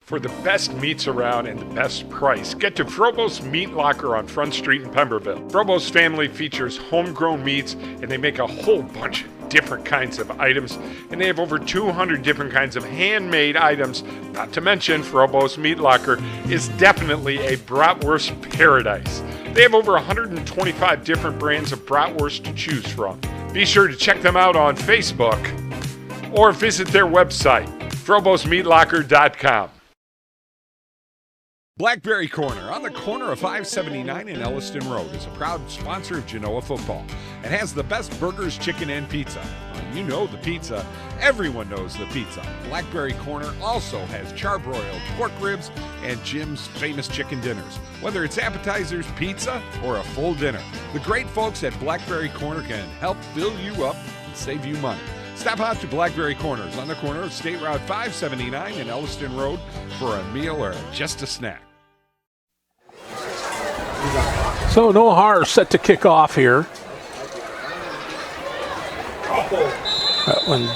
For the best meats around and the best price, get to Frobos Meat Locker on Front Street in Pemberville. Frobos family features homegrown meats, and they make a whole bunch of different kinds of items, and they have over 200 different kinds of handmade items. Not to mention, Frobos Meat Locker is definitely a bratwurst paradise. They have over 125 different brands of bratwurst to choose from. Be sure to check them out on Facebook or visit their website, frobosmeatlocker.com. Blackberry Corner, on the corner of 579 and Elliston Road, is a proud sponsor of Genoa football and has the best burgers, chicken, and pizza. Well, you know the pizza. Everyone knows the pizza. Blackberry Corner also has charbroiled pork ribs and Jim's famous chicken dinners. Whether it's appetizers, pizza, or a full dinner, the great folks at Blackberry Corner can help fill you up and save you money. Stop out to Blackberry Corners on the corner of State Route 579 and Elliston Road for a meal or just a snack. So Noah Har set to kick off here. That one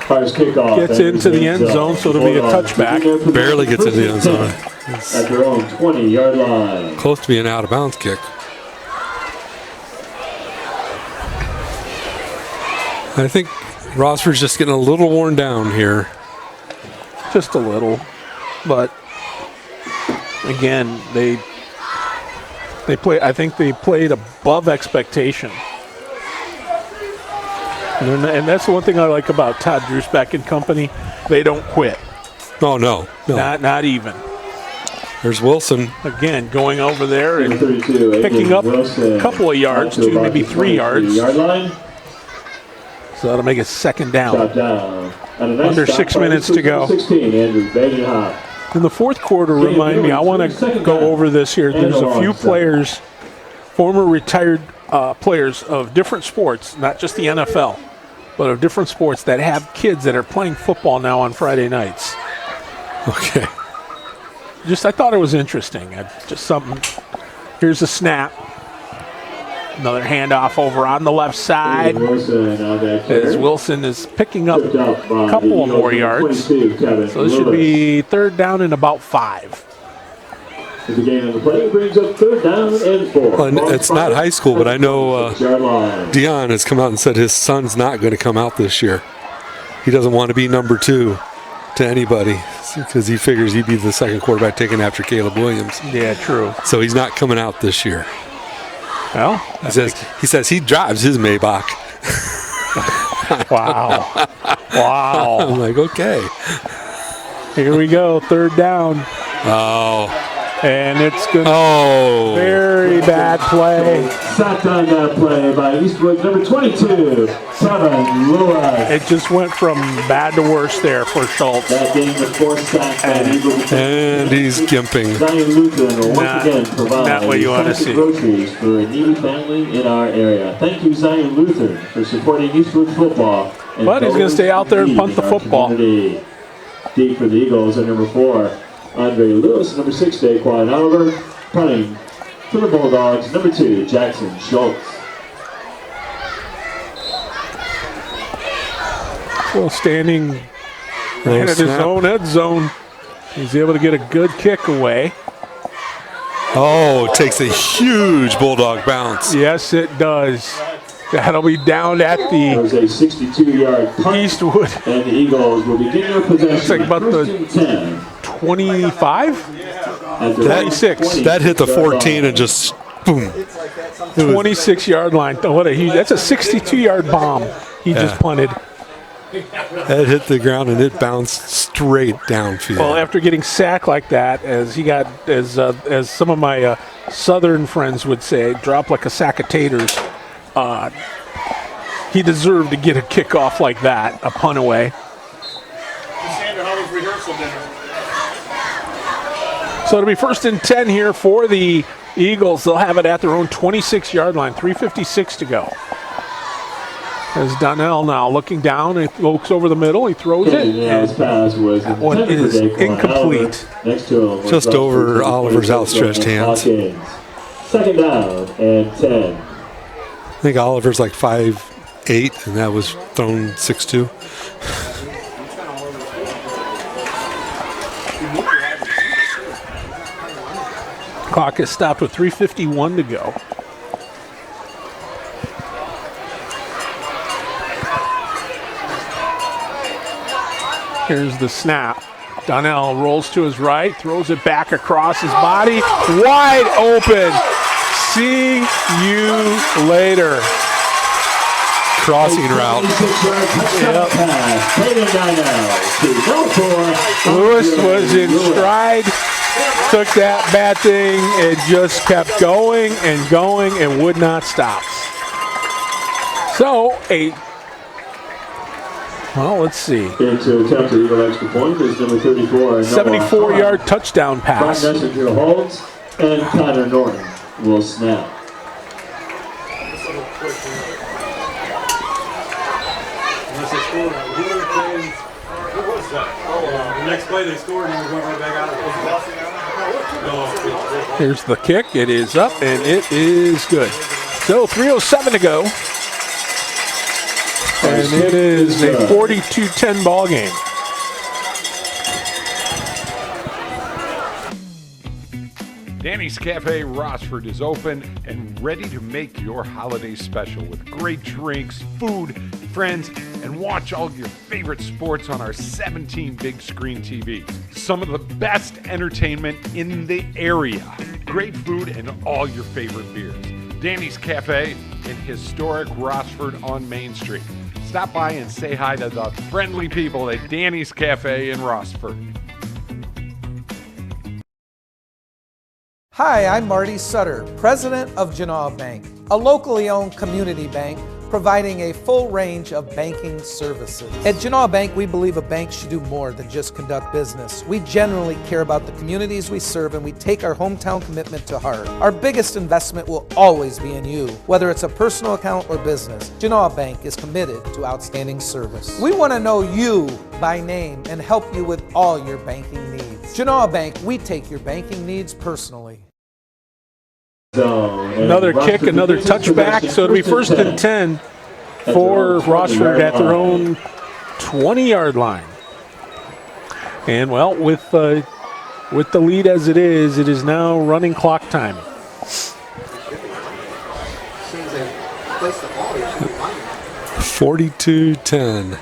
gets into the end zone, so it'll be a touchback. Barely gets into the end zone. At their own 20-yard line. Close to being an out-of-bounds kick. I think Rossford's just getting a little worn down here. Just a little. But, again, they play. I think they played above expectation. And that's the one thing I like about Todd Drusbeck and company. They don't quit. Oh, no. Not even. There's Wilson. Again, going over there and picking up a couple of yards, 2, maybe 3 yards. So that'll make it second down. Under 6 minutes to go. In the fourth quarter, remind me, I want to go over this here. There's a few players, former retired players of different sports, not just the NFL, but of different sports that have kids that are playing football now on Friday nights. Okay. I thought it was interesting. Just something. Here's a snap. Another handoff over on the left side as Wilson is picking up a couple of more yards. So this should be third down and about 5. The game on the play brings up third down and 4. Well, it's not high school, but I know Dion has come out and said his son's not going to come out this year. He doesn't want to be number 2 to anybody because he figures he'd be the second quarterback taken after Caleb Williams. Yeah, true. So he's not coming out this year. Well, he says he drives his Maybach. Wow. I'm like, okay. Here we go, third down. Oh. And it's good. Oh. Very bad play. Sacked on that play by Eastwood, number 22, Kevin Lewis. It just went from bad to worse there for Schultz. That game was 4 sacks by Eagles. And he's gimping. Zion Lutheran will once again provide not what you want to see. Groceries for a needy family in our area. Thank you, Zion Lutheran, for supporting Eastwood football. But he's going to stay out there and punt the football. Deep for the Eagles at number 4. Andre Lewis, number 6, Daquan Oliver, punting for the Bulldogs, number 2, Jackson Schultz. Well, standing right at his own end zone, he's able to get a good kick away. Oh, it takes a huge bulldog bounce. Yes, it does. That'll be down at the There's a 62-yard punt, Eastwood. and the Eagles will begin their possession. Looks like about First the and 10. 25? At the 26. That hit the 14 and just boom. 26-yard line. Oh, what a huge! That's a 62-yard bomb he just punted. That hit the ground and it bounced straight downfield. Well, after getting sacked like that, as he got, as some of my Southern friends would say, dropped like a sack of taters. He deserved to get a kickoff like that, a punt away. So it'll be first and 10 here for the Eagles. They'll have it at their own 26-yard line, 3:56 to go. As Donnell now looking down, and looks over the middle, he throws it. His pass was That one is incomplete. Next to him, Just over Oliver's outstretched hands. Second down and 10. I think Oliver's like 5'8", and that was thrown 6'2". Clock is stopped with 3:51 to go. Here's the snap. Donnell rolls to his right, throws it back across his body. Wide open. See you later. Crossing route. Lewis was in stride, took that bad thing, and just kept going and going and would not stop. So, let's see. To attempt the Eagle extra point is number 34. 74-yard touchdown pass. Front messenger holds, and Connor Norton will snap. Next play they scored and we went right back out. Here's the kick. It is up, and it is good. So 3:07 to go. And it is a 42-10 ball game. Danny's Cafe Rossford is open and ready to make your holiday special with great drinks, food, friends, and watch all your favorite sports on our 17 big screen TVs. Some of the best entertainment in the area. Great food and all your favorite beers. Danny's Cafe in historic Rossford on Main Street. Stop by and say hi to the friendly people at Danny's Cafe in Rossford. Hi, I'm Marty Sutter, President of Genoa Bank, a locally owned community bank providing a full range of banking services. At Genoa Bank, we believe a bank should do more than just conduct business. We genuinely care about the communities we serve, and we take our hometown commitment to heart. Our biggest investment will always be in you, whether it's a personal account or business. Genoa Bank is committed to outstanding service. We want to know you by name and help you with all your banking needs. Genoa Bank, we take your banking needs personally. Another kick, another touchback, so it'll be first and 10 for Rossford at their own 20-yard line. And well, with the lead as it is now running clock time. 42-10.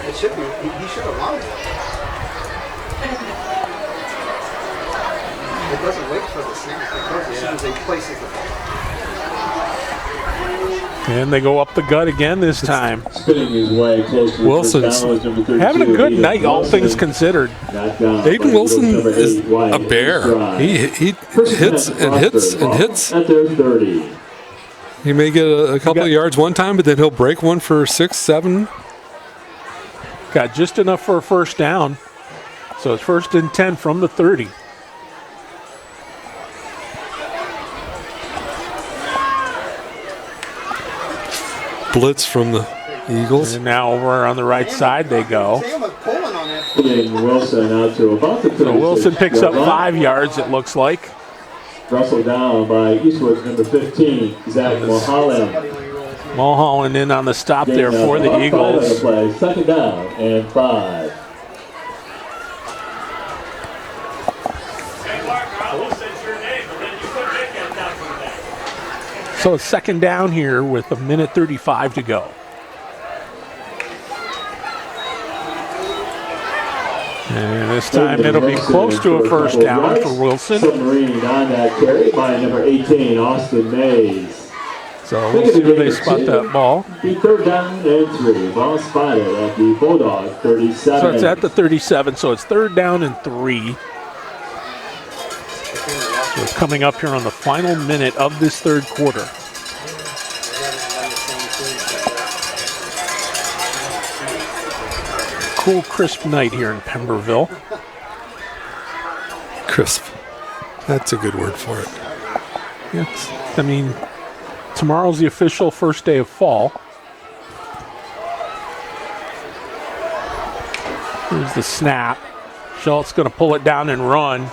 It should be. He should have won. It doesn't wait for the snap. It goes as soon as he places the ball. And they go up the gut again this time. Spinning his way close to Wilson's having a good night, all things considered. Aiden Wilson is a bear. He hits and hits and hits. At their 30. He may get a couple of yards one time, but then he'll break one for 6, 7. Got just enough for a first down. So it's first and 10 from the 30. Blitz from the Eagles. And now over on the right side they go. Putting Wilson out to about the 36. So Wilson picks up 5 yards, it looks like. Rustled down by Eastwood's number 15, Zach Mulholland. Mulholland in on the stop there for the Eagles. Play. Second down and 5. So it's second down here with 1:35 to go. And this time it'll be close to a first down for Wilson. Submarine on that carry by number 18, Austin Maes. So we'll see where they spot that ball. The third down and 3. Ball spotted at the Bulldog 37. So it's at the 37, so it's third down and 3. So it's coming up here on the final minute of this third quarter. Cool, crisp night here in Pemberville. Crisp. That's a good word for it. Yes. I mean, tomorrow's the official first day of fall. Here's the snap. Schultz going to pull it down and run.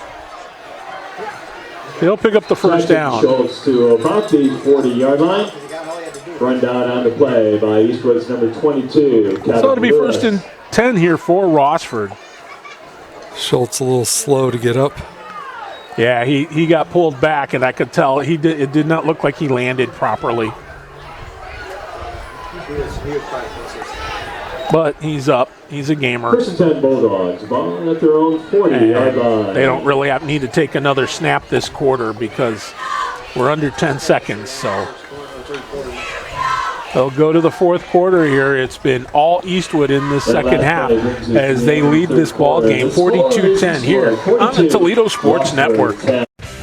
They'll pick up the first down. Schultz to about the 40-yard line. Run down on the play by Eastwood's number 22. So it'll be first and 10 here for Rossford. Schultz a little slow to get up. Yeah, he got pulled back, and I could tell it did not look like he landed properly. But he's up. He's a gamer. First and 10 Bulldogs. Ball at their own 40-yard line. They don't really need to take another snap this quarter because we're under 10 seconds. So they'll go to the fourth quarter here. It's been all Eastwood in this second half as they lead this ball game 42-10 here on the Toledo Sports Network.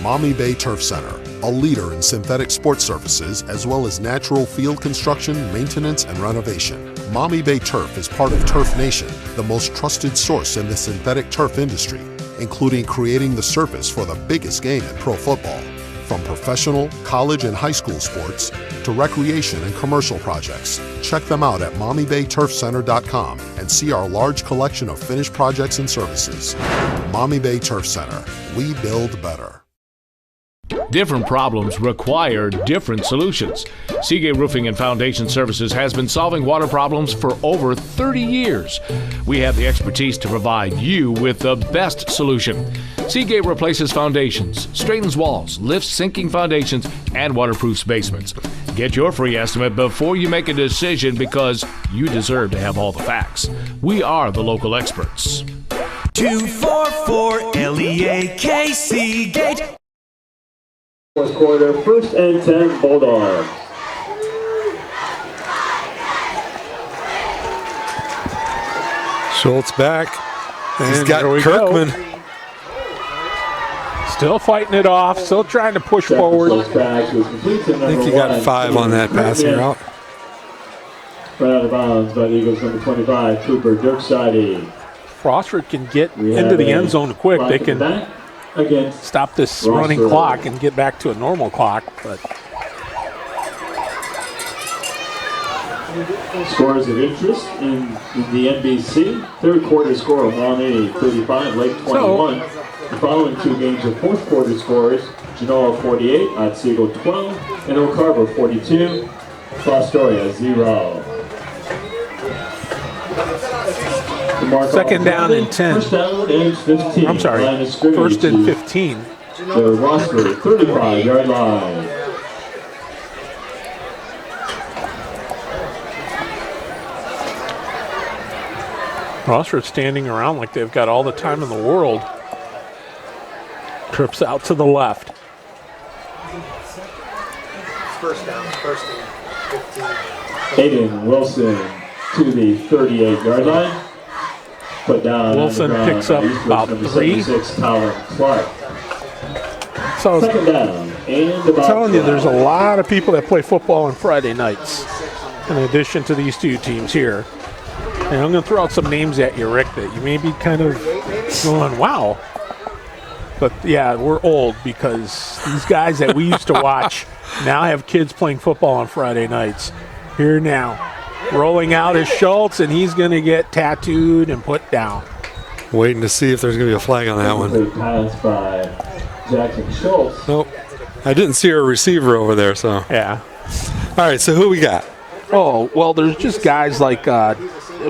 Maumee Bay Turf Center, a leader in synthetic sports services as well as natural field construction, maintenance, and renovation. Maumee Bay Turf is part of Turf Nation, the most trusted source in the synthetic turf industry, including creating the surface for the biggest game in pro football. From professional, college, and high school sports to recreation and commercial projects, check them out at MaumeeBayTurfCenter.com and see our large collection of finished projects and services. Maumee Bay Turf Center, we build better. Different problems require different solutions. Seagate Roofing and Foundation Services has been solving water problems for over 30 years. We have the expertise to provide you with the best solution. Seagate replaces foundations, straightens walls, lifts sinking foundations, and waterproofs basements. Get your free estimate before you make a decision because you deserve to have all the facts. We are the local experts. 244 LEAK Seagate. Fourth quarter, first and 10 Bulldogs. Schultz back. He's And got there we Kirkman. go. Still fighting it off, still trying to push forward. I think he got 5 on that passing route. Right out of bounds by Eagles number 25, Cooper Dirkside. Rossford can get into the end zone quick. They can stop this running clock and get back to a normal clock. But Scores of interest in the NBC. Third quarter score of Maumee 35, Lake 21. The following two games of fourth quarter scores: Genoa 48, Otsego 12, and Oak Harbor 42, Fostoria 0. second down and 10. First down and 15. I'm sorry, first and 15. The Rossford 35-yard line. Rossford standing around like they've got all the time in the world. Trips out to the left. First down, first and 15. Aiden Wilson to the 38-yard line. Put down Wilson picks up about 3. Colin Clark. So second down and I'm telling you, there's a lot of people that play football on Friday nights, in addition to these two teams here. And I'm going to throw out some names at you, Rick, that you may be kind of going, wow. But yeah, we're old because these guys that we used to watch now have kids playing football on Friday nights. Here now, rolling out is Schultz, and he's going to get tattooed and put down. Waiting to see if there's going to be a flag on that one. Pass by Jackson Schultz. Nope. I didn't see a receiver over there, so. Yeah. All right, so who we got? Oh, well, there's just guys like, I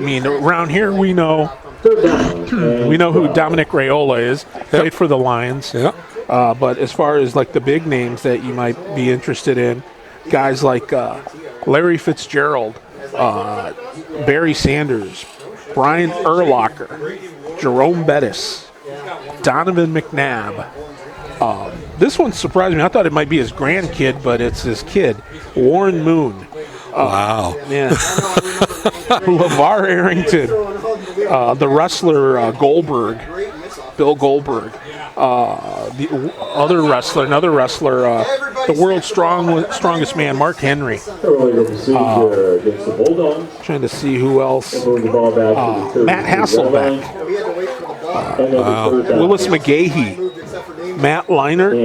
mean, around here we know who Dominic Raiola is. Played for the Lions. Yeah. But as far as like the big names that you might be interested in, guys like Larry Fitzgerald, Barry Sanders, Brian Urlacher, Jerome Bettis, Donovan McNabb. This one surprised me. I thought it might be his grandkid, but it's his kid, Warren Moon. Wow. Yeah. LeVar Arrington, the wrestler Goldberg, Bill Goldberg. The other wrestler, another wrestler, the world's strongest man, Mark Henry. Trying to see who else. Matt Hasselbeck. Willis McGahee. Matt Leinart.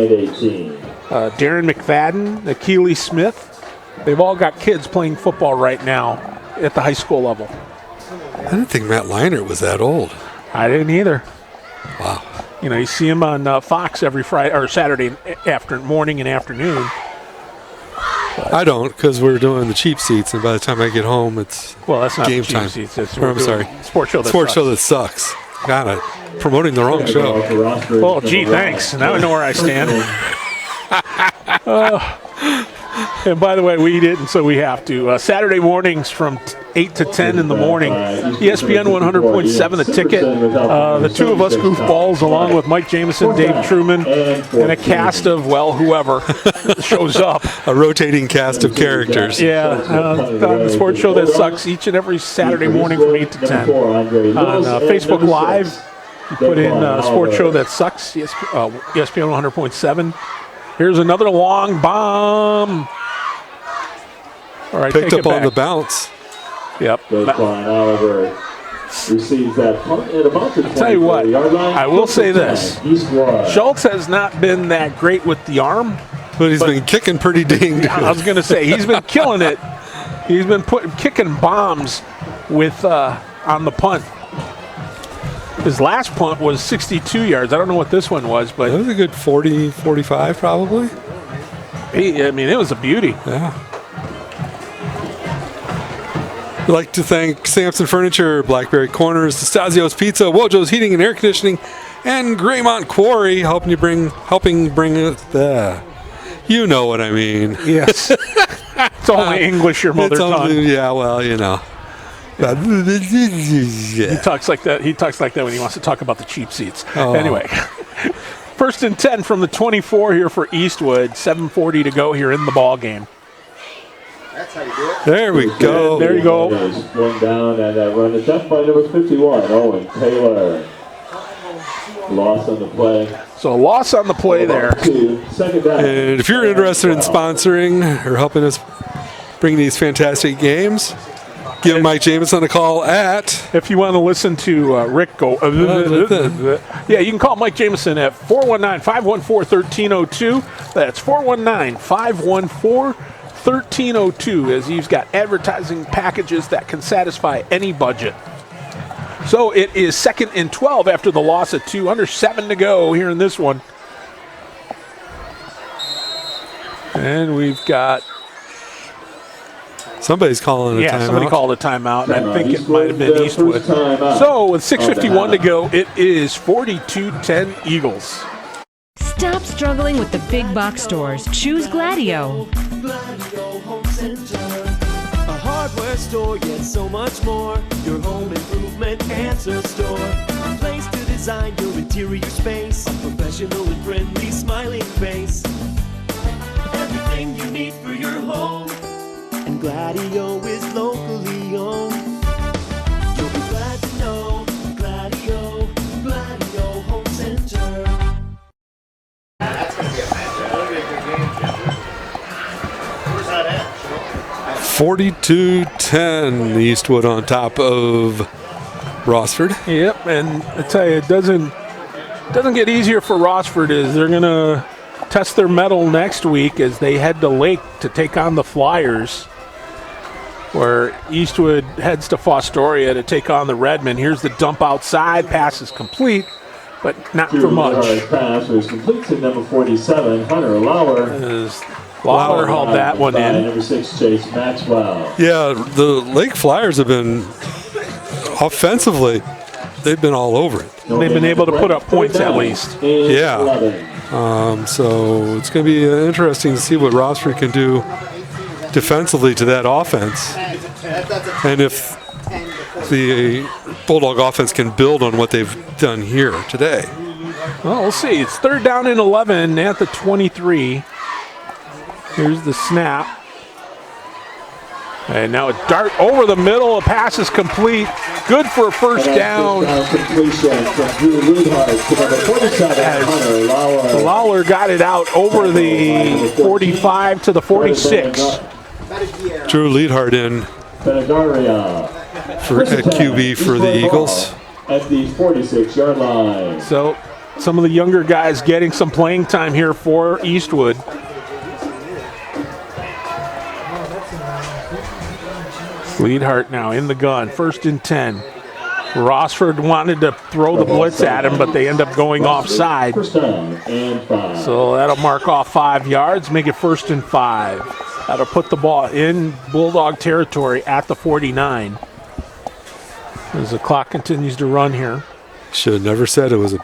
Darren McFadden. Akili Smith. They've all got kids playing football right now at the high school level. I didn't think Matt Leinart was that old. I didn't either. Wow. You know, you see him on Fox every Friday or Saturday morning and afternoon. I don't, because we're doing the cheap seats, and by the time I get home, it's that's not game cheap time. Seats. It's, I'm sorry, sports show that sucks. God, promoting the wrong show. Oh, gee, thanks. Now I know where I stand. And by the way, we didn't, so we have to. Saturday mornings from 8 to 10 in the morning, ESPN 100.7 The Ticket. The two of us goofballs, along with Mike Jameson, Dave Truman, and a cast of, whoever shows up. A rotating cast of characters. Yeah, the sports show that sucks each and every Saturday morning from 8 to 10. On Facebook Live, you put in sports show that sucks, ESPN 100.7. Here's another long bomb. All right, picked up on the bounce. Yep. Oliver receives that punt at about the 24-yard line. I'll tell you what, I will say this. Schultz has not been that great with the arm. But he's been kicking pretty dang good. I was going to say, he's been killing it. He's been kicking bombs with on the punt. His last punt was 62 yards. I don't know what this one was, but it was a good 40, 45 probably. It was a beauty. Yeah. I'd like to thank Samsen Furniture, Blackberry Corners, Destasios Pizza, Wojo's Heating and Air Conditioning, and Graymont Quarry, helping bring it there. You know what I mean. Yes. It's only English, your mother tongue. Yeah, well, you know. He talks like that. He talks like that when he wants to talk about the cheap seats. Oh. Anyway, 1st and 10 from the 24 here for Eastwood. 7:40 to go here in the ball game. That's how you do it. There we go. There you go. One down, and that run is done by number 51, Owen Taylor. Loss on the play. So loss on the play there. Second down. And if you're interested in sponsoring or helping us bring these fantastic games, give Mike Jameson a call at... If you want to listen to Rick go... yeah, you can call Mike Jameson at 419-514-1302. That's 419-514-1302, as he's got advertising packages that can satisfy any budget. So it is 2nd and 12 after the loss at 2. Under 7 to go here in this one. And we've got... Somebody's calling a timeout. Yeah, somebody called a timeout, and I think it might have been Eastwood. So with 6:51 to go, it is 42-10 Eagles. Stop struggling with the big box stores. Choose Gladieux. Gladieux Home Center. A hardware store, yet so much more. Your home improvement answer store. A place to design your interior space. A professional and friendly smiling face. Everything you need for your home. And Gladieux is locally owned. You'll be glad to know Gladieux Home Center. That's going to be a match. That'll be a good game, Jeff. Where's that at? 42-10, Eastwood on top of Rossford. Yep, and I tell you, it doesn't get easier for Rossford. As they're going to test their mettle next week as they head to Lake to take on the Flyers, where Eastwood heads to Fostoria to take on the Redmen. Here's the dump outside. Pass is complete, but not for much. Pass was complete to number 47, Hunter Lauer. Lawler hauled that one by in. number 6, Chase Maxwell. Yeah, the Lake Flyers have been offensively, they've been all over it. They've been able to put up points at least. Yeah. So it's going to be interesting to see what Rossford can do defensively to that offense. And if the Bulldog offense can build on what they've done here today. Well, we'll see. It's 3rd down and 11 at the 23. Here's the snap. And now a dart over the middle. A pass is complete. Good for a first down. Completion from Drew Leadhart to number 47, Hunter Lawler. Lawler got it out over the 45 to the 46. Drew Leadhart in for at QB for the Eagles. At the 46-yard line. So some of the younger guys getting some playing time here for Eastwood. Leadhart now in the gun, 1st and 10. Rossford wanted to throw the blitz at him, but they end up going offside. So that'll mark off 5 yards, make it 1st and 5. That'll put the ball in Bulldog territory at the 49. As the clock continues to run here. Should have never said it was a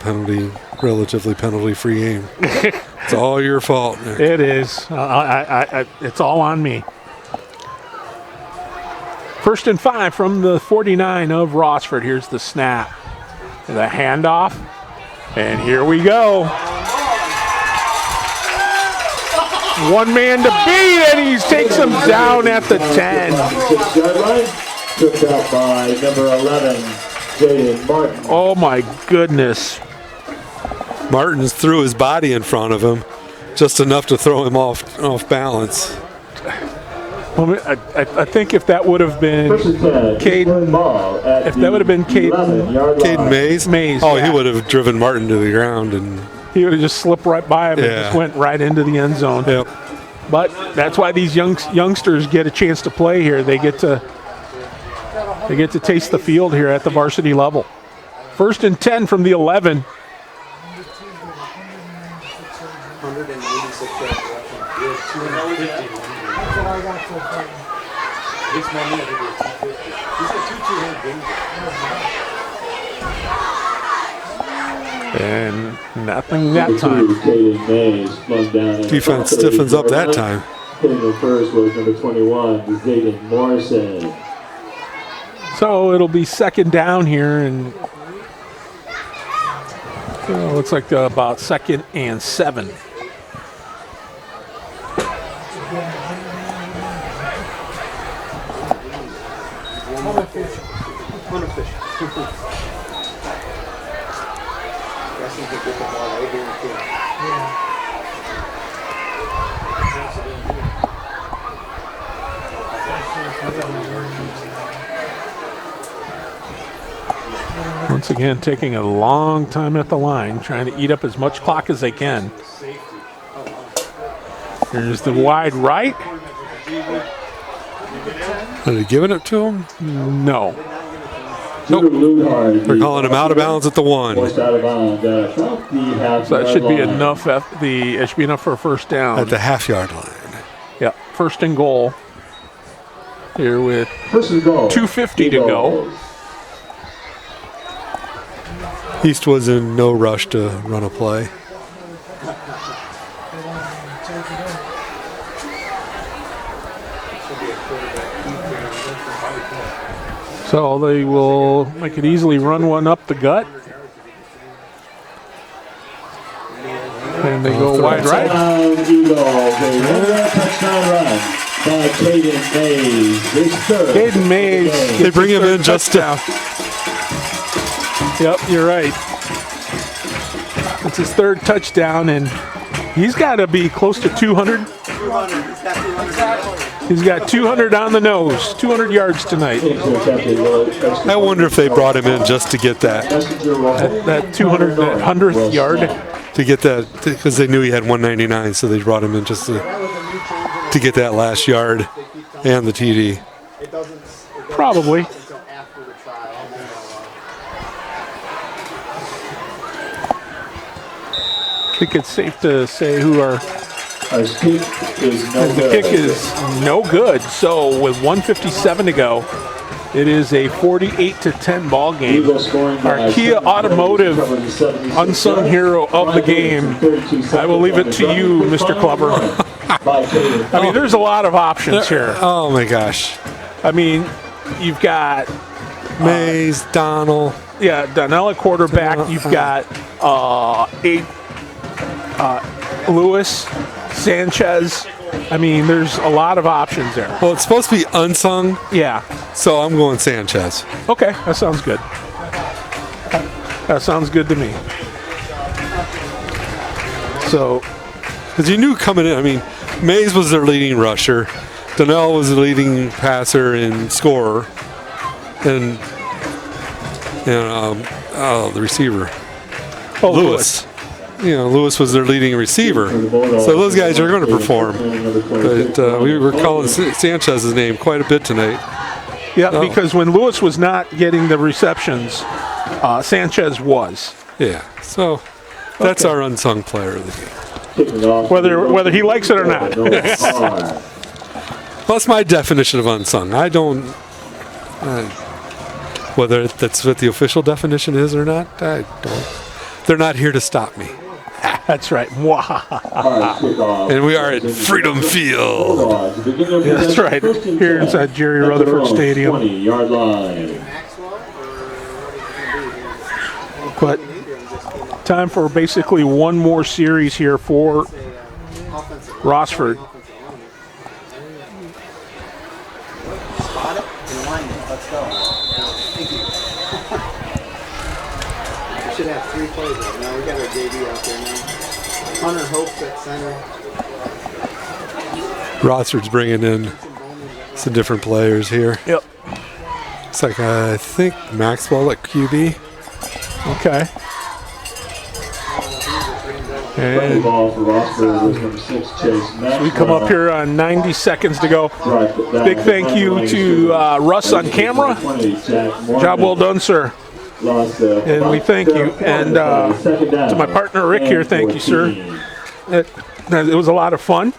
relatively penalty-free game. It's all your fault, Nick. It is. It's all on me. 1st and 5 from the 49 of Rossford. Here's the snap. The handoff. And here we go. One man to beat, and he takes him down at the 10. 6-yard line. Tripped out by number 11, Jaden Martin. Oh, my goodness. Martins threw his body in front of him, just enough to throw him off balance. Well, I think if that would have been Caden, if that would have been Caden Mays, oh, yeah. he would have driven Martin to the ground, and he would have just slipped right by him and just went right into the end zone. Yep. But that's why these youngsters get a chance to play here. They get to taste the field here at the varsity level. 1st and 10 from the 11. 186 yards rushing. We had 250. That's what I got so far. This man had to do 250. He's got 200 games. And nothing that time. Defense stiffens up that time. Hitting the first was number 21, Zayden Morrison. So it'll be 2nd down here, and looks like about 2nd and 7. Once again, taking a long time at the line, trying to eat up as much clock as they can. Here's the wide right. Are they giving it to him? No. Nope. They're calling him out of bounds at the 1. So that should be enough. It should be enough for a 1st down. At the half-yard line. Yep, 1st and goal. Here with 2:50 to go. East was in no rush to run a play. So they could easily run one up the gut. And they go wide right. Touchdown run by Caden Mays. Caden Mays. They bring him in just down. Yep, you're right. It's his 3rd touchdown, and he's got to be close to 200. He's got 200 on the nose, 200 yards tonight. I wonder if they brought him in just to get that 100th yard. To get that, because they knew he had 199, so they brought him in just to get that last yard and the TD. Probably. I think it's safe to say who our His kick is no The good. kick is no good. So with 1:57 to go, it is a 48-10 ball game. Eagle scoring Our by Kia 7 Automotive cover the 76 unsung hero of the game. I will leave it to you, Mr. Clever. I mean, there's a lot of options here. Oh my gosh. I mean, you've got Mays, Donald. Yeah, Donnell at quarterback. You've got Lewis, Sanchez. I mean, there's a lot of options there. Well, it's supposed to be unsung. Yeah. So I'm going Sanchez. Okay, that sounds good. That sounds good to me. So, because you knew coming in, I mean, Mays was their leading rusher. Donnell was the leading passer and scorer. And the receiver. Oh, Lewis. You know, Lewis was their leading receiver. So those guys are going to perform. But we were calling Sanchez's name quite a bit tonight. Yeah, because when Lewis was not getting the receptions, Sanchez was. Yeah, so that's our unsung player of the game. Whether he likes it or not. That's my definition of unsung. I don't... whether that's what the official definition is or not, I don't. They're not here to stop me. That's right. And we are at Freedom Field. Yeah, that's right. Here inside Jerry Rutherford Stadium. 20-yard line. But time for basically one more series here for Rossford. Should have 3 plays right now. We got our JD out there now. Hunter Hopes at center. Rossford's bringing in some different players here. Yep. It's like, I think Maxwell at QB. Okay. And so we come up here on 90 seconds to go. Big thank you to Russ on camera. Job well done, sir. And we thank you. And to my partner Rick here, thank you, sir. It was a lot of fun.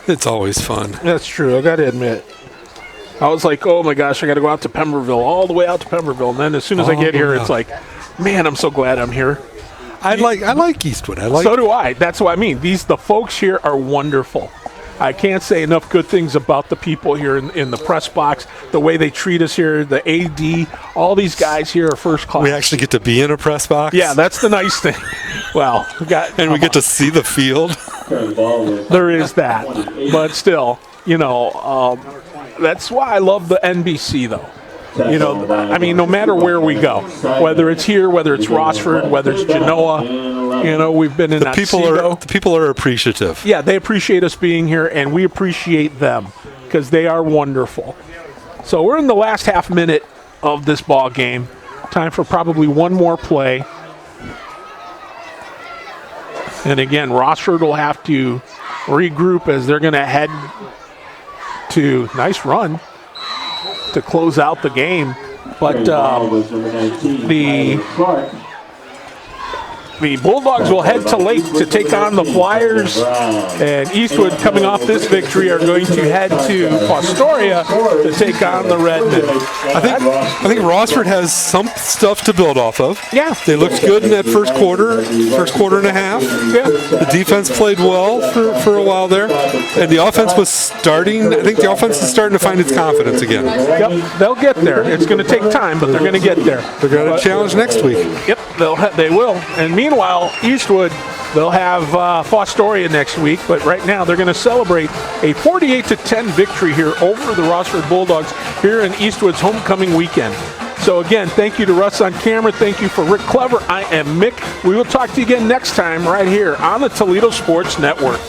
It's always fun. That's true. I got to admit. I was like, oh my gosh, I got to go out to Pemberville, all the way out to Pemberville. And then as soon as I get here, it's like, man, I'm so glad I'm here. I like Eastwood. So do I. That's what I mean. The folks here are wonderful. I can't say enough good things about the people here in the press box, the way they treat us here, the AD, all these guys here are first class. We actually get to be in a press box. Yeah, that's the nice thing. Well, we get to see the field. There is that, but still, that's why I love the NBC though. I mean, no matter where we go, whether it's here, whether it's Rossford, whether it's Genoa, we've been in the people are appreciative. Yeah, they appreciate us being here, and we appreciate them because they are wonderful. So we're in the last half minute of this ball game. Time for probably one more play. And again, Rossford will have to regroup as they're going to head to nice run to close out the game. But the Bulldogs will head to Lake to take on the Flyers, and Eastwood, coming off this victory, are going to head to Fostoria to take on the Redmen. I think Rossford has some stuff to build off of. Yeah. They looked good in that first quarter and a half. Yeah. The defense played well for a while there, and the offense was starting. I think the offense is starting to find its confidence again. Yep, they'll get there. It's going to take time, but they're going to get there. They're going to challenge next week. Yep, they will. And meanwhile, Eastwood, they'll have Fostoria next week, but right now they're going to celebrate a 48-10 victory here over the Rossford Bulldogs here in Eastwood's homecoming weekend. So again, thank you to Russ on camera. Thank you for Rick Clever. I am Mick. We will talk to you again next time right here on the Toledo Sports Network.